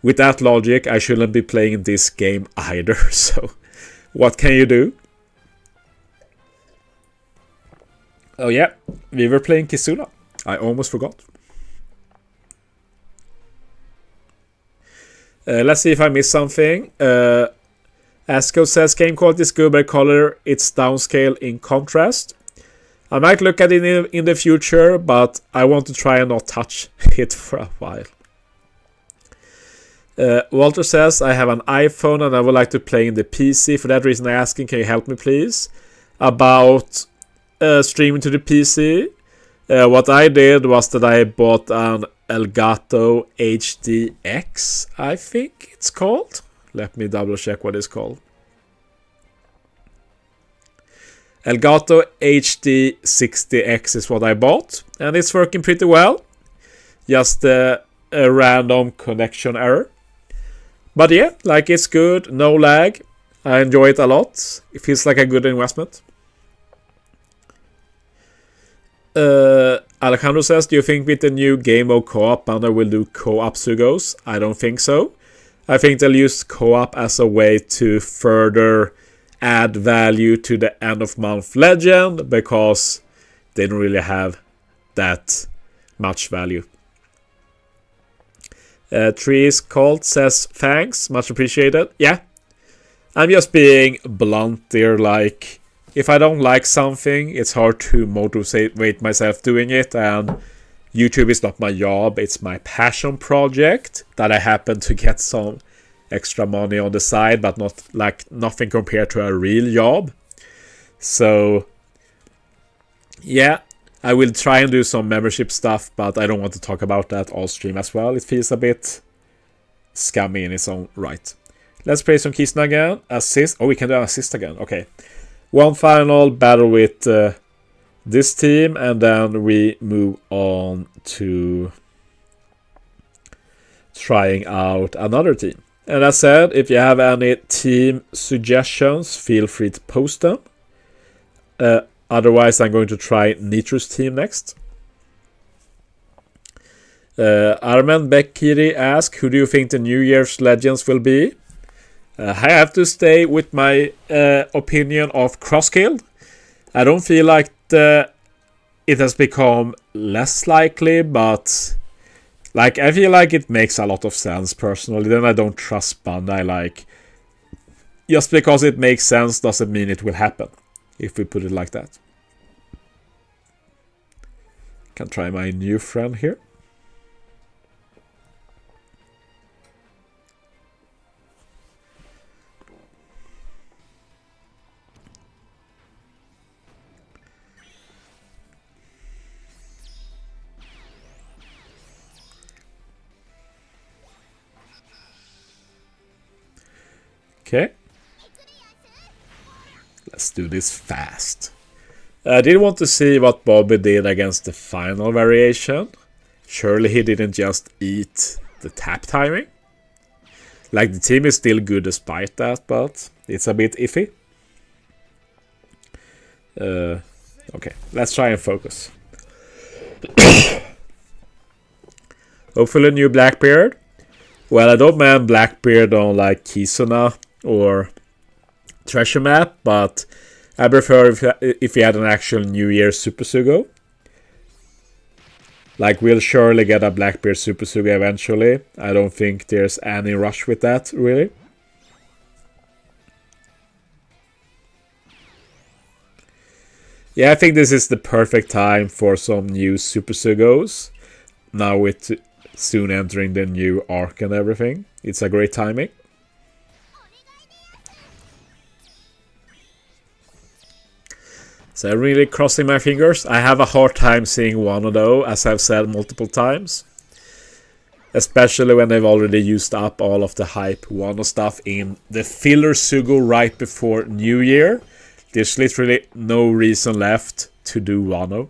with that logic, I shouldn't be playing this game either. So what can you do? Oh yeah, we were playing Kizuna. I almost forgot. Let's see if I missed something. Asco says, game quality is good, but color it's downscale in contrast. I might look at it in the future, but I want to try and not touch it for a while. Walter says, I have an iPhone and I would like to play in the PC. For that reason I'm asking, can you help me please? About streaming to the PC. What I did was that I bought an Elgato HDX, I think it's called. Let me double check what it's called. Elgato HD60X is what I bought, and it's working pretty well. Just a random connection error. But yeah, like it's good, no lag. I enjoy it a lot. It feels like a good investment. Alejandro says, do you think with the new game mode co-op banner will do co-op Sugos? I don't think so. I think they'll use co-op as a way to further add value to the end of month legend, because they don't really have that much value. Trees Cult says, thanks, much appreciated. Yeah, I'm just being blunt there, like if I don't like something, it's hard to motivate myself doing it, and YouTube is not my job, it's my passion project that I happen to get some extra money on the side, but not like nothing compared to a real job. So yeah, I will try and do some membership stuff, but I don't want to talk about that all stream as well. It feels a bit scummy in its own right. Let's play some Kizuna again. Assist. Oh, we can do an assist again. Okay. One final battle with this team, and then we move on to trying out another team. And as said, if you have any team suggestions, feel free to post them. Otherwise, I'm going to try Nitro's team next. Armen Bekiri asks, who do you think the New Year's Legends will be? I have to stay with my opinion of Crosskill. I don't feel like it has become less likely, but like I feel like it makes a lot of sense personally. Then I don't trust Bandai. Like, just because it makes sense doesn't mean it will happen, if we put it like that. Can try my new friend here. Okay. Let's do this fast. I did want to see what Bobby did against the final variation. Surely he didn't just eat the tap timing. Like, the team is still good despite that, but it's a bit iffy. Okay, let's try and focus. Hopefully a new Blackbeard. Well, I don't mind Blackbeard on like Kizuna or Treasure Map, but I prefer if you had an actual New Year Super Sugo. Like, we'll surely get a Blackbeard Super Sugo eventually. I don't think there's any rush with that, really. Yeah, I think this is the perfect time for some new Super Sugos. Now with soon entering the new arc and everything. It's a great timing. So I'm really crossing my fingers. I have a hard time seeing Wano though, as I've said multiple times. Especially when they've already used up all of the hype Wano stuff in the filler Sugo right before New Year. There's literally no reason left to do Wano.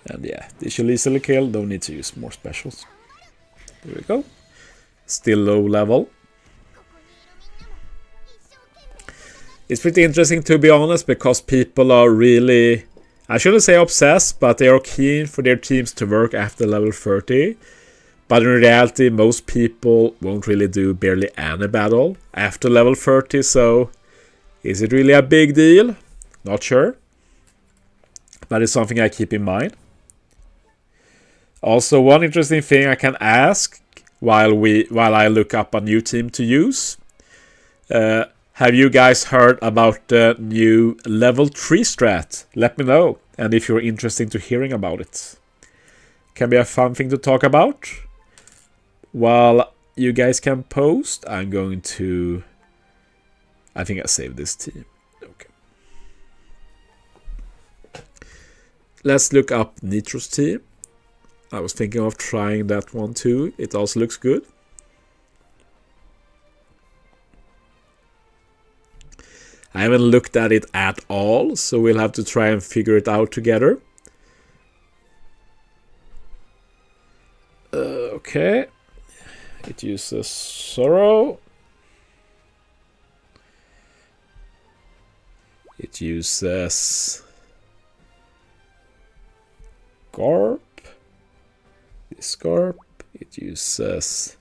And yeah, this should easily kill, don't need to use more specials. There we go. Still low level. It's pretty interesting to be honest, because people are really, I shouldn't say obsessed, but they are keen for their teams to work after level 30. But in reality, most people won't really do barely any battle after level 30, so is it really a big deal? Not sure. But it's something I keep in mind. Also, one interesting thing I can ask while I look up a new team to use. Have you guys heard about the new level 3 strat? Let me know, and if you're interested to hearing about it. Can be a fun thing to talk about. While you guys can post, I'm going to... I think I saved this team. Okay. Let's look up Nitro's team. I was thinking of trying that one too. It also looks good. I haven't looked at it at all, so we'll have to try and figure it out together. Okay. It uses Sorrow. It uses Garp. Scarp. It uses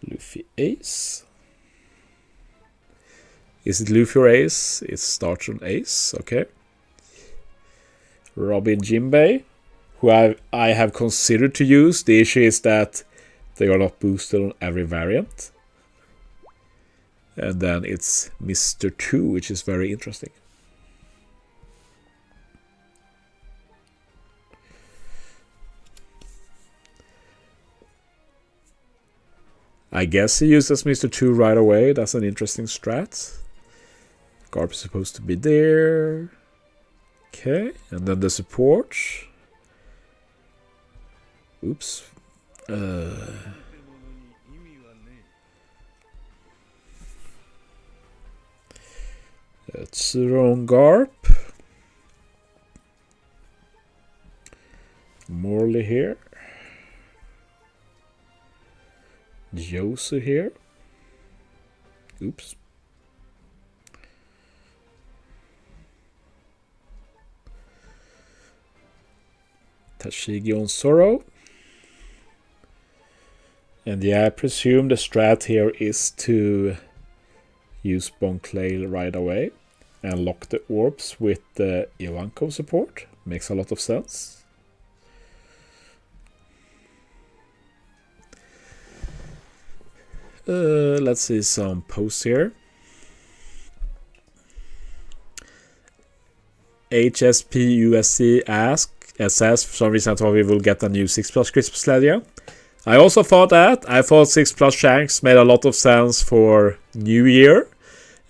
Luffy Ace. Is it Luffy or Ace? It starts on Ace, okay. Robin Jinbei. who I have considered to use. The issue is that they are not boosted on every variant. And then it's Mr. 2, which is very interesting. I guess he uses Mr. 2 right away. That's an interesting strat. Garp is supposed to be there. Okay, and then the support. Oops. That's the wrong Garp. Morley here. Chauzu here. Oops. Tashigi on Sorrow. And yeah, I presume the strat here is to use Bonclay right away and lock the orbs with the Ivanko support. Makes a lot of sense. Let's see some posts here. HSPUSC says for some reason I thought we will get a new 6+ Crisp Sledia. I also thought that. I thought 6+ Shanks made a lot of sense for New Year.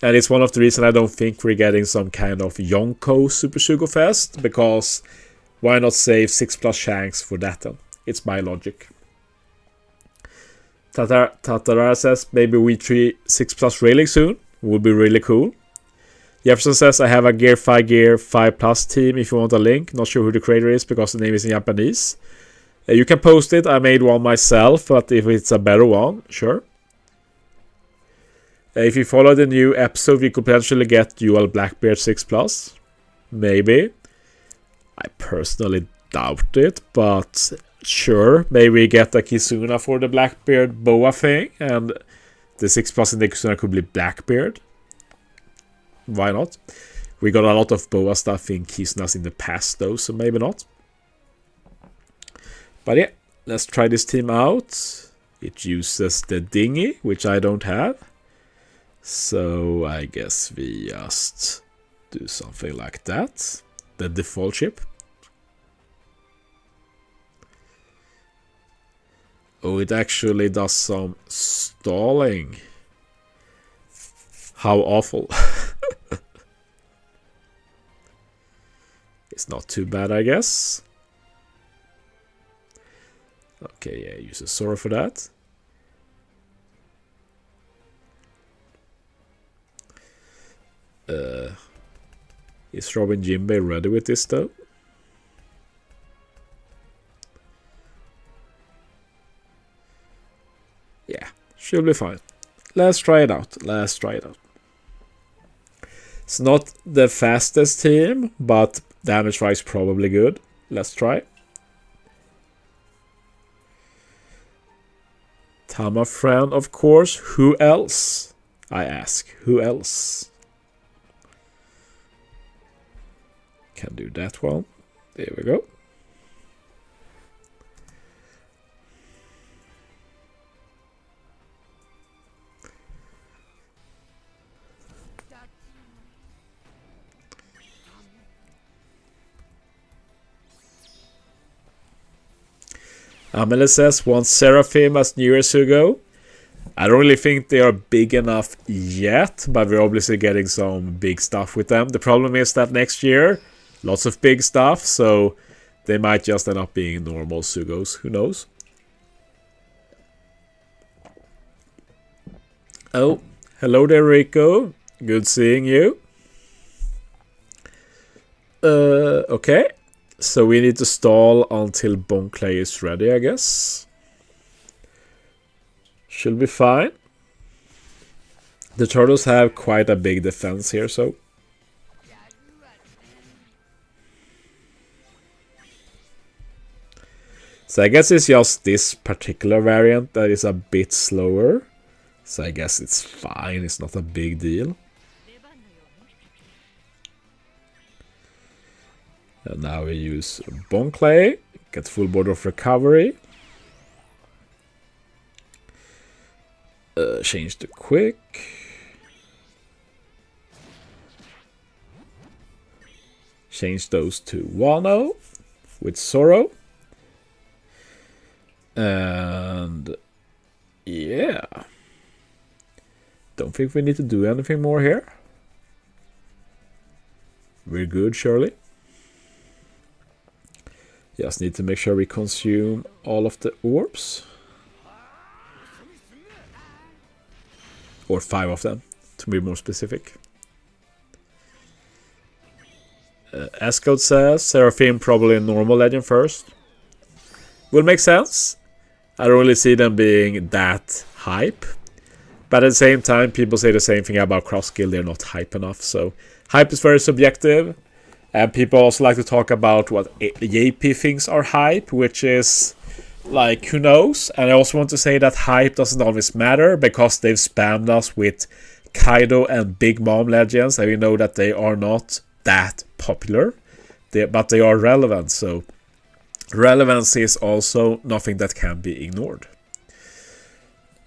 And it's one of the reasons I don't think we're getting some kind of Yonko Super Sugo Fest. Because why not save 6+ Shanks for that then? It's my logic. Tatara says maybe we treat 6+ Railing soon. Would be really cool. Jefferson says I have a Gear 5+ team if you want a link. Not sure who the creator is because the name is in Japanese. You can post it. I made one myself, but if it's a better one, sure. If you follow the new episode, we could potentially get dual Blackbeard 6+. Maybe. I personally doubt it, but sure. Maybe we get a Kizuna for the Blackbeard boa thing, and the 6+ in the Kizuna could be Blackbeard. Why not? We got a lot of boa stuff in Kizunas in the past though, so maybe not. But yeah, let's try this team out. It uses the dinghy, which I don't have. So I guess we just do something like that. The default ship. Oh, it actually does some stalling. How awful. It's not too bad, I guess. Okay, yeah, use a Sora for that. Is Robin Jimbei ready with this though? Yeah, should be fine. Let's try it out. It's not the fastest team, but damage-wise probably good. Let's try. Tama friend, of course. Who else? I ask. Who else? Can do that one. There we go. Amelie says, wants Seraphim as New Year's ago. I don't really think they are big enough yet, but we're obviously getting some big stuff with them. The problem is that next year, lots of big stuff, so they might just end up being normal Sugos. Who knows? Oh, hello there, Rico. Good seeing you. Okay. So we need to stall until Bonclay is ready, I guess. Should be fine. The turtles have quite a big defense here, so. So I guess it's just this particular variant that is a bit slower. So I guess it's fine, it's not a big deal. And now we use Bonclay. Get full board of recovery. Change the quick. Change those to Wano with Sorrow. And yeah. Don't think we need to do anything more here. We're good, surely. Just need to make sure we consume all of the orbs. Or 5 of them, to be more specific. S-Code says Seraphim probably in normal legend first. Will make sense. I don't really see them being that hype. But at the same time, people say the same thing about cross skill. They're not hype enough. So hype is very subjective. And people also like to talk about what JP thinks are hype, which is like, who knows? And I also want to say that hype doesn't always matter because they've spammed us with Kaido and Big Mom legends, and we know that they are not that popular, but they are relevant. So relevance is also nothing that can be ignored.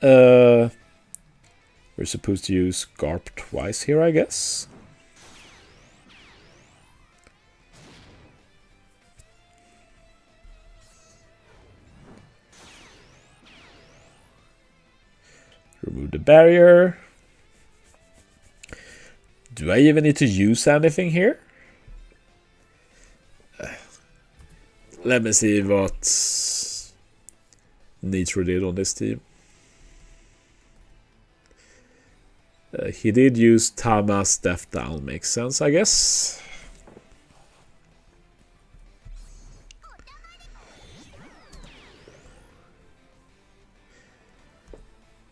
We're supposed to use Garp twice here, I guess. Remove the barrier. Do I even need to use anything here? Let me see what Nitro did on this team. He did use Tama's Step Down, makes sense, I guess.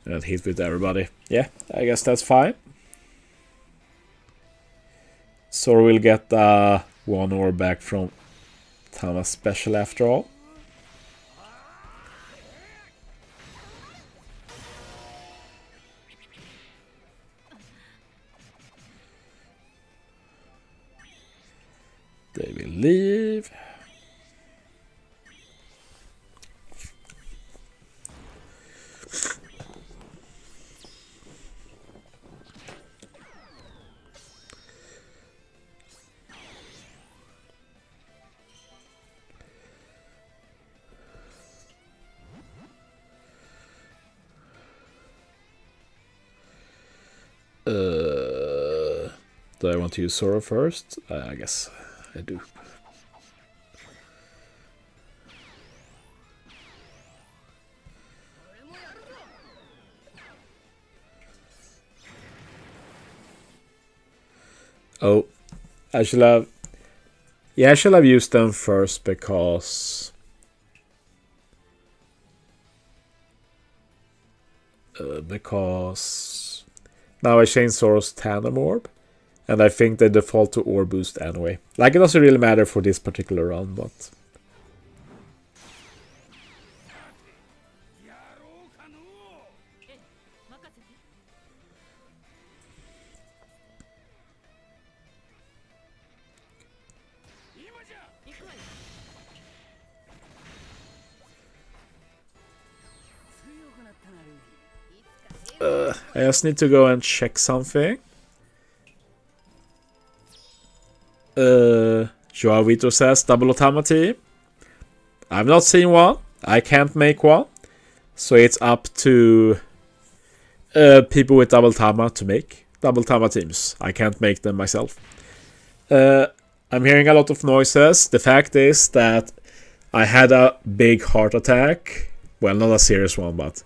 And hit with everybody. Yeah, I guess that's fine. So we'll get 1 ore back from Tama's special after all. They will leave. Do I want to use Sora first? I guess I do. Oh, I should have... Yeah, I should have used them first because... now I changed Sora's Tandem Orb. And I think they default to Orb Boost anyway. Like, it doesn't really matter for this particular run, but... I just need to go and check something. Joao Vito says double Otama team. I've not seen one. I can't make one. So it's up to people with double Tama to make double Tama teams. I can't make them myself. I'm hearing a lot of noises. The fact is that I had a big heart attack. Well, not a serious one, but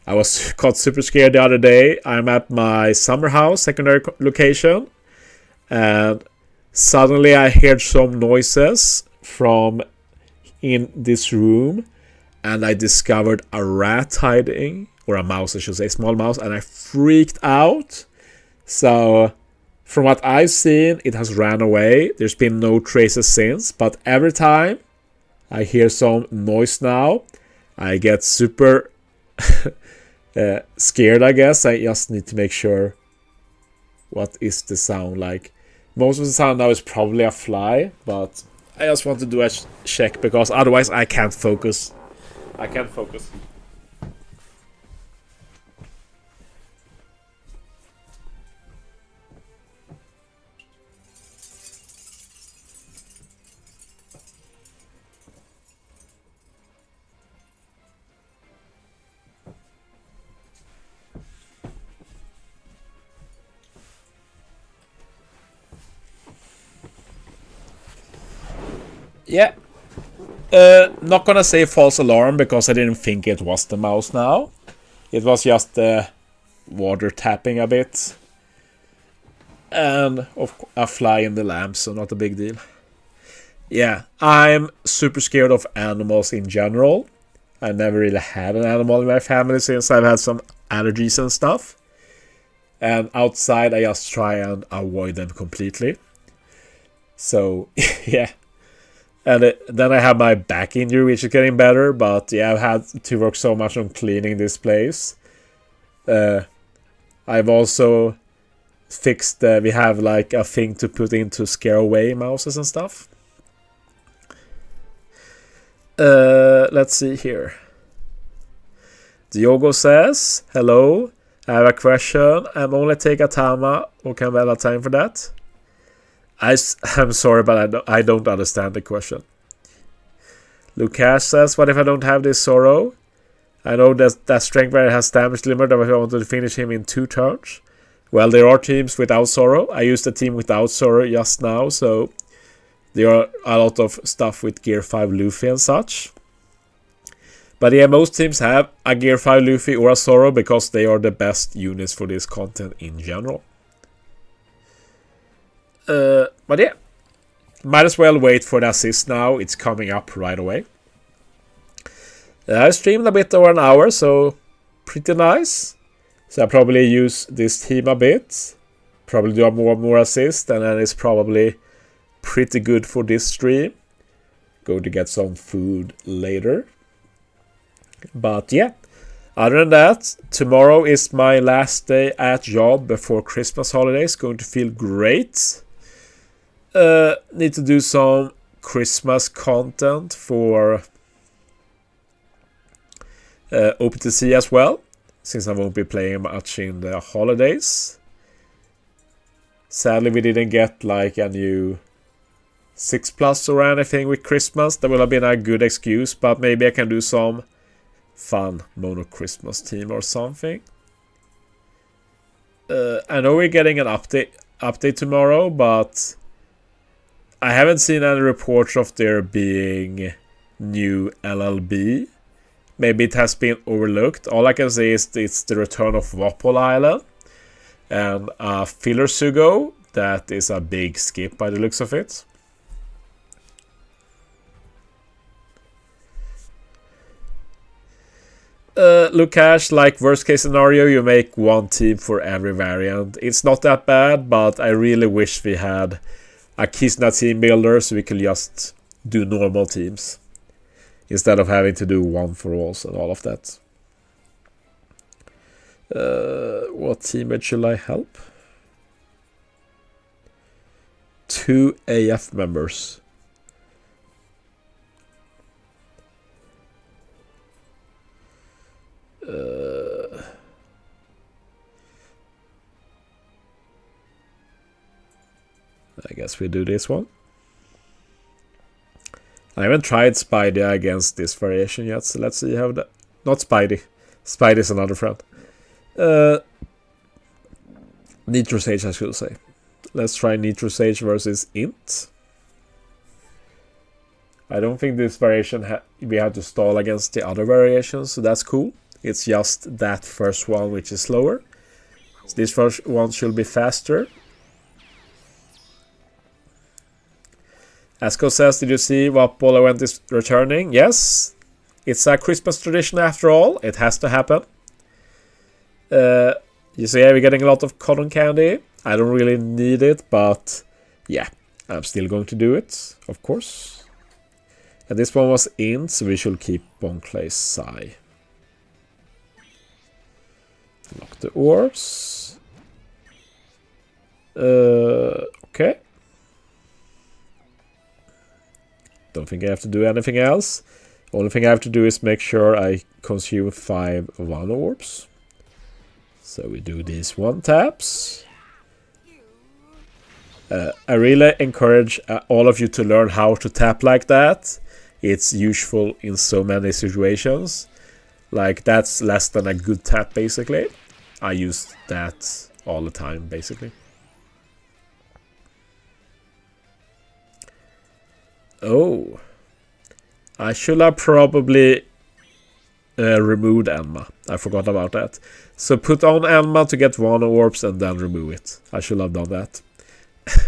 I was got super scared the other day. I'm at my summer house, secondary location, and suddenly I heard some noises from in this room, and I discovered a rat hiding, or a mouse, I should say, small mouse, and I freaked out. So, from what I've seen, it has ran away. There's been no traces since, but every time I hear some noise now, I get super scared, I guess. I just need to make sure what is the sound like. Most of the sound now is probably a fly, but I just want to do a check because otherwise I can't focus. I can't focus. Yeah. Not gonna say false alarm because I didn't think it was the mouse now. It was just water tapping a bit. And a fly in the lamp, so not a big deal. Yeah, I'm super scared of animals in general. I never really had an animal in my family since I've had some allergies and stuff. And outside I just try and avoid them completely. So, yeah. And then I have my back injury, which is getting better. But yeah, I've had to work so much on cleaning this place. I've also fixed, we have like a thing to put in to scare away mouses and stuff. Let's see here. Diogo says, hello, I have a question. I'm only take a Tama, or can we have time for that? I'm sorry, but I don't understand the question. Lucas says, what if I don't have this Sorrow? I know that Strength Barrier has damage limit, but I wanted to finish him in 2 turns. Well, there are teams without Sorrow. I used a team without Sorrow just now, so there are a lot of stuff with Gear 5 Luffy and such. But yeah, most teams have a Gear 5 Luffy or a Sorrow because they are the best units for this content in general. But yeah, might as well wait for the assist now. It's coming up right away. I streamed a bit over an hour, so pretty nice. So I probably use this team a bit. Probably do more assist, and then it's probably pretty good for this stream. Going to get some food later. But yeah, other than that, tomorrow is my last day at job before Christmas holidays. Going to feel great. Need to do some Christmas content for OPTC as well, since I won't be playing much in the holidays. Sadly, we didn't get like a new 6+ or anything with Christmas. That would have been a good excuse, but maybe I can do some fun mono Christmas team or something. I know we're getting an update tomorrow, but I haven't seen any reports of there being new LLB. Maybe it has been overlooked. All I can say is it's the return of Wapol Island and a filler Sugo. That is a big skip by the looks of it. Lukash, like worst case scenario, you make 1 team for every variant. It's not that bad, but I really wish we had a Kizuna team builder so we could just do normal teams instead of having to do 1 for alls and all of that. What teammate should I help? 2 AF members. I guess we do this one. I haven't tried Spidey against this variation yet, so let's see how that... Not Spidey. Spidey's another friend. Nitro Sage, I should say. Let's try Nitro Sage versus Int. I don't think this variation we have to stall against the other variations, so that's cool. It's just that first one which is slower. So this first one should be faster. Asko says, did you see what Polo Event is returning? Yes. It's a Christmas tradition after all. It has to happen. You see, we're getting a lot of cotton candy. I don't really need it, but yeah, I'm still going to do it, of course. And this one was in, so we should keep Bonclay Sai. Lock the orbs. Okay. Don't think I have to do anything else. Only thing I have to do is make sure I consume 5 1 orbs. So we do these 1 taps. I really encourage all of you to learn how to tap like that. It's useful in so many situations. Like, that's less than a good tap, basically. I use that all the time, basically. Oh. I should have probably removed Enma. I forgot about that. So put on Enma to get 1 orbs and then remove it. I should have done that.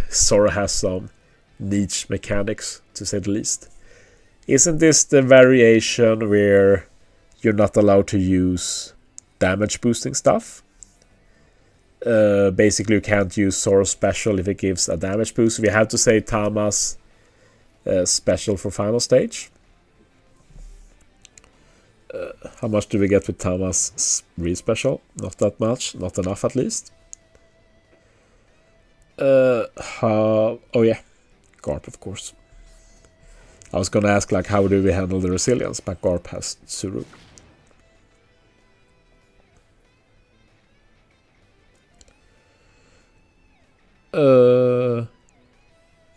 Sora has some niche mechanics, to say the least. Isn't this the variation where you're not allowed to use damage boosting stuff? Basically, you can't use Sora's special if it gives a damage boost. We have to say Tama's special for final stage. How much do we get with Tama's real special? Not that much. Not enough, at least. Oh yeah, Garp, of course. I was gonna ask, like, how do we handle the resilience, but Garp has Tsuru.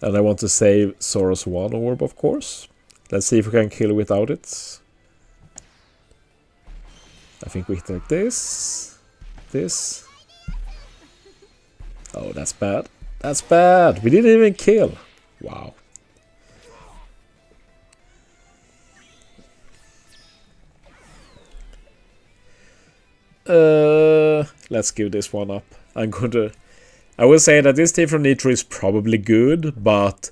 And I want to save Sora's 1 orb, of course. Let's see if we can kill without it. I think we take this. This. Oh, that's bad. That's bad. We didn't even kill. Wow. Let's give this one up. I will say that this team from Nitro is probably good, but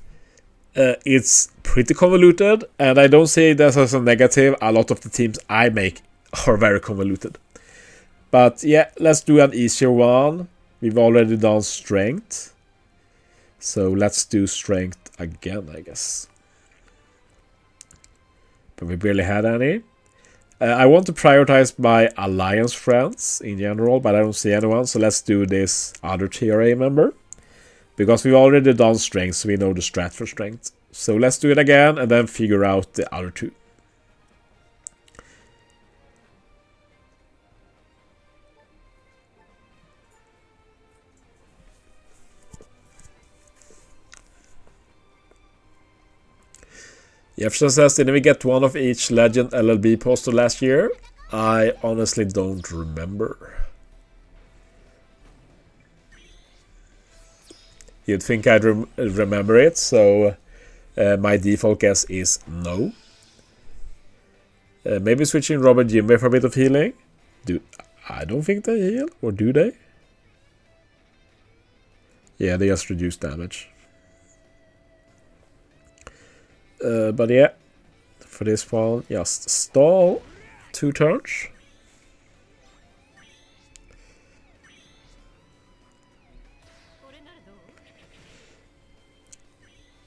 it's pretty convoluted, and I don't say this as a negative. A lot of the teams I make are very convoluted. But yeah, let's do an easier one. We've already done strength. So let's do strength again, I guess. But we barely had any. I want to prioritize my alliance friends in general, but I don't see anyone. So let's do this other TRA member. Because we've already done strength, so we know the strat for strength. So let's do it again and then figure out the other 2. Jefferson says, didn't we get 1 of each Legend LLB poster last year? I honestly don't remember. You'd think I'd remember it, so my default guess is no. Maybe switching Robert Jimmy for a bit of healing. I don't think they heal, or do they? Yeah, they just reduce damage. But yeah, for this one, just stall 2 turns.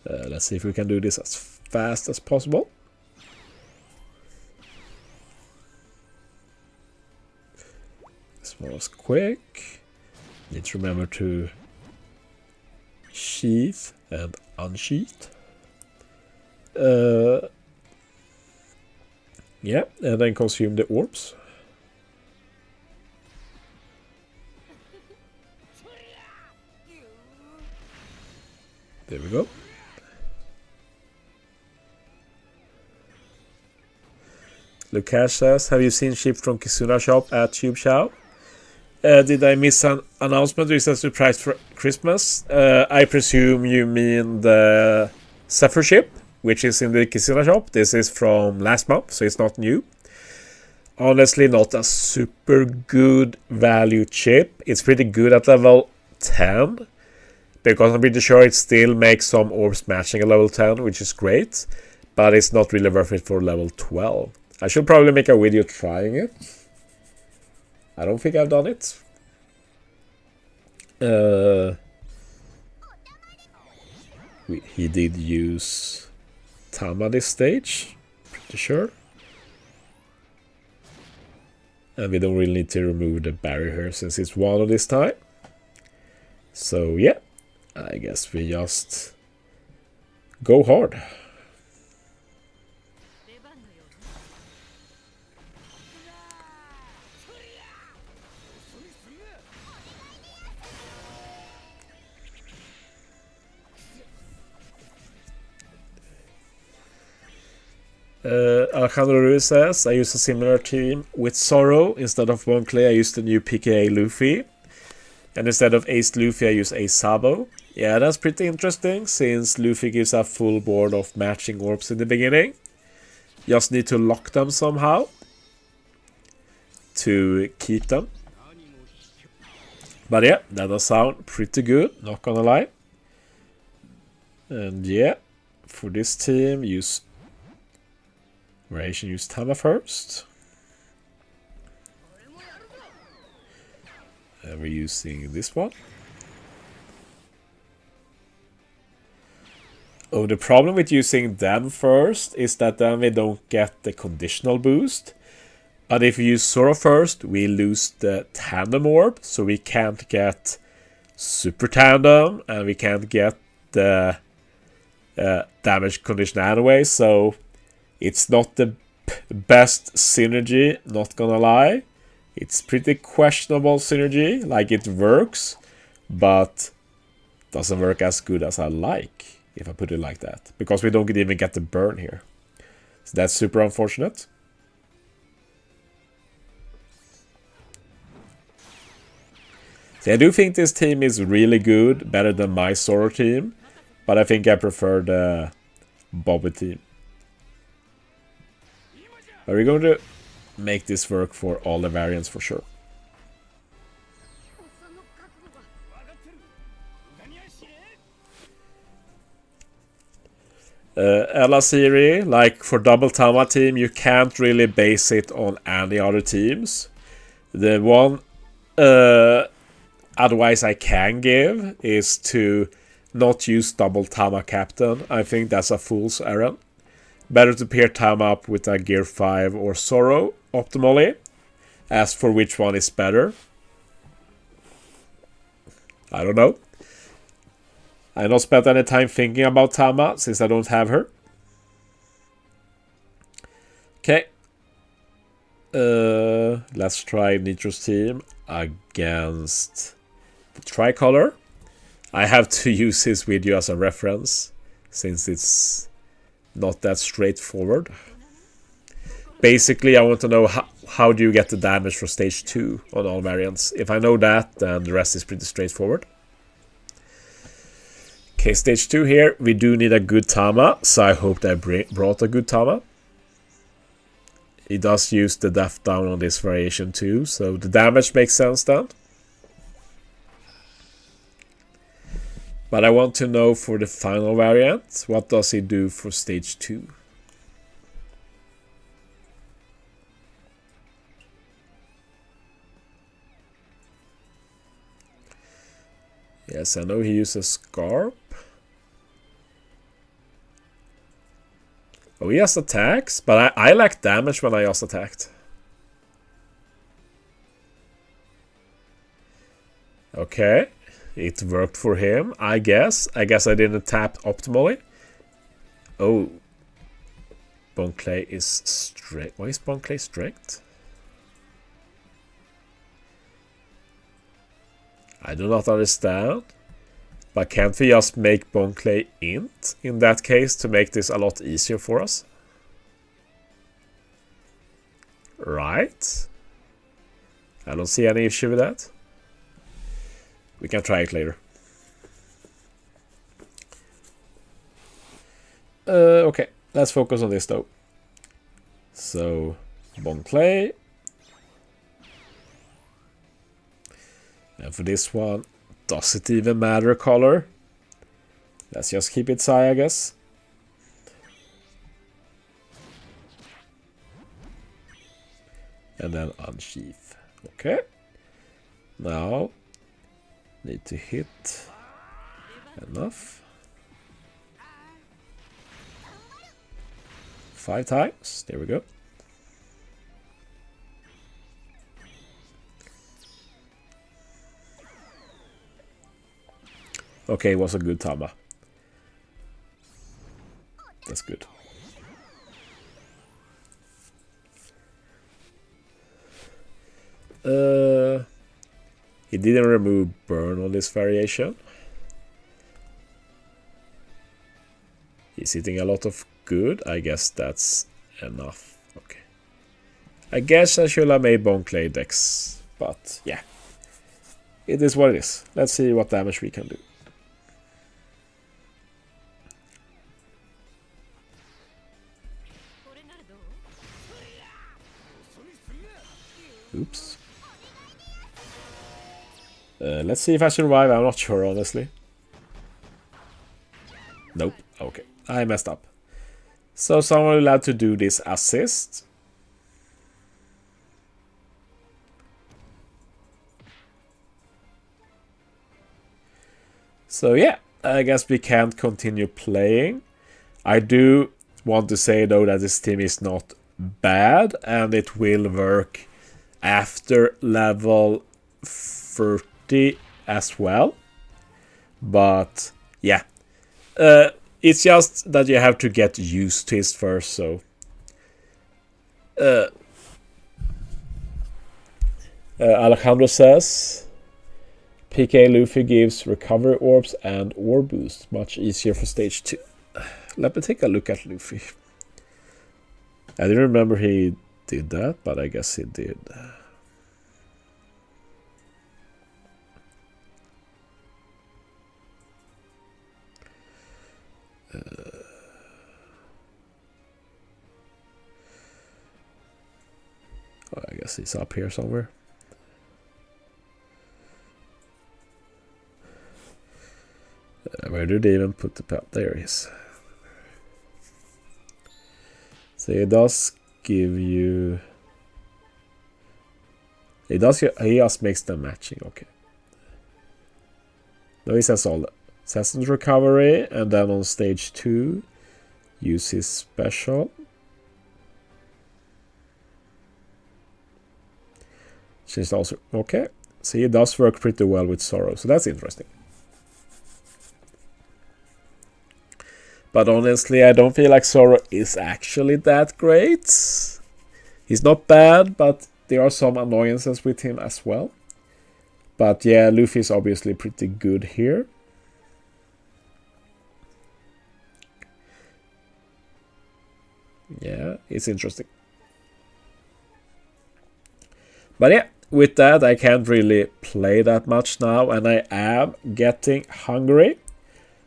Let's see if we can do this as fast as possible. This one was quick. Need to remember to sheath and unsheath. Yeah, and then consume the orbs. There we go. Lukash says, have you seen ship from Kizuna shop at Tube Chow? Did I miss an announcement? Is that a surprise for Christmas? I presume you mean the Zephyr ship, which is in the Kizuna shop. This is from last month, so it's not new. Honestly, not a super good value chip. It's pretty good at level 10, because I'm pretty sure it still makes some orbs matching a level 10, which is great, but it's not really worth it for level 12. I should probably make a video trying it. I don't think I've done it. He did use Tama this stage, pretty sure. And we don't really need to remove the barrier here since it's one this time. So yeah, I guess we just go hard. Alejandro Ruiz says, I use a similar team with Zoro. Instead of Bon Clay, I use the new PKA Luffy. And instead of Ace Luffy, I use Ace Sabo. Yeah, that's pretty interesting, since Luffy gives a full board of matching orbs in the beginning. Just need to lock them somehow to keep them. But yeah, that does sound pretty good, not gonna lie. And yeah, for this team, use variation, use Tama first. And we're using this one. Oh, the problem with using them first is that then we don't get the conditional boost. But if we use Zoro first, we lose the tandem orb, so we can't get super tandem, and we can't get the damage condition anyway, so it's not the best synergy, not gonna lie. It's pretty questionable synergy, like it works, but doesn't work as good as I like, if I put it like that, because we don't even get the burn here. So that's super unfortunate. So I do think this team is really good, better than my Zoro team, but I think I prefer the Bobby team. But we're going to make this work for all the variants for sure. Ella Siri, like for double Tama team, you can't really base it on any other teams. The one advice I can give is to not use double Tama captain. I think that's a fool's errand. Better to pair Tama up with a Gear 5 or Zoro optimally. As for which one is better, I don't know. I not spent any time thinking about Tama since I don't have her. Okay. Let's try Nitro's team against the Tricolor. I have to use his video as a reference since it's not that straightforward. Basically, I want to know how do you get the damage for stage 2 on all variants. If I know that, then the rest is pretty straightforward. Okay, stage 2 here. We do need a good Tama, so I hope I brought a good Tama. He does use the death down on this variation too, so the damage makes sense then. But I want to know for the final variant, what does he do for stage 2? Yes, I know he uses Scarp. Oh, he has attacks, but I lack damage when I just attacked. Okay, it worked for him, I guess. I guess I didn't tap optimally. Oh, Bon Clay is strict. Why is Bon Clay strict? I do not understand. But can't we just make Bon Clay int in that case to make this a lot easier for us? Right? I don't see any issue with that. We can try it later. Okay, let's focus on this though. So, Bon Clay. And for this one, does it even matter color? Let's just keep it Sai, I guess. And then unsheath. Okay. Now, need to hit enough. 5 times. There we go. Okay, it was a good Tama. That's good. He didn't remove burn on this variation. He's hitting a lot of good. I guess that's enough. Okay. I guess I should have made Bone Clay decks, but yeah. It is what it is. Let's see what damage we can do. Oops. Let's see if I survive. I'm not sure, honestly. Nope. Okay. I messed up. So someone will have to do this assist. So yeah, I guess we can't continue playing. I do want to say though that this team is not bad and it will work after level 30 as well. But yeah, it's just that you have to get used to it first. So Alejandro says PK Luffy gives recovery orbs and orb boost, much easier for stage 2. Let me take a look at Luffy. I didn't remember he did that, but I guess he did. I guess he's up here somewhere. Where did they even put the pet? There he is. So it does give you... He just makes them matching, okay. No, he says all that. Assassin's recovery, and then on stage 2, use his special. She's also... Okay. See, it does work pretty well with Sorrow, so that's interesting. But honestly, I don't feel like Sorrow is actually that great. He's not bad, but there are some annoyances with him as well. But yeah, Luffy is obviously pretty good here. Yeah, it's interesting. But yeah, with that, I can't really play that much now, and I am getting hungry.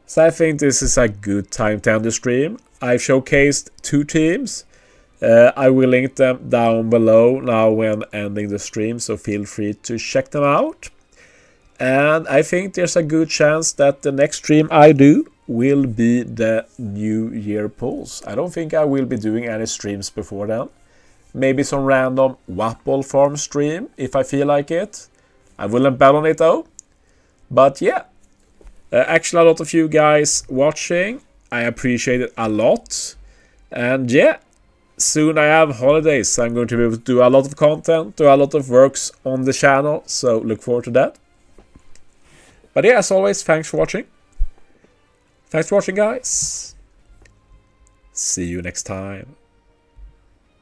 So I think this is a good time to end the stream. I've showcased 2 teams. I will link them down below now when ending the stream, so feel free to check them out. And I think there's a good chance that the next stream I do will be the New Year pulls. I don't think I will be doing any streams before then. Maybe some random Wapple farm stream if I feel like it. I wouldn't bet on it though. But yeah. Actually, a lot of you guys watching. I appreciate it a lot. And yeah, soon I have holidays. I'm going to be able to do a lot of content, do a lot of works on the channel. So look forward to that. But yeah, as always, thanks for watching. Thanks for watching, guys. See you next time.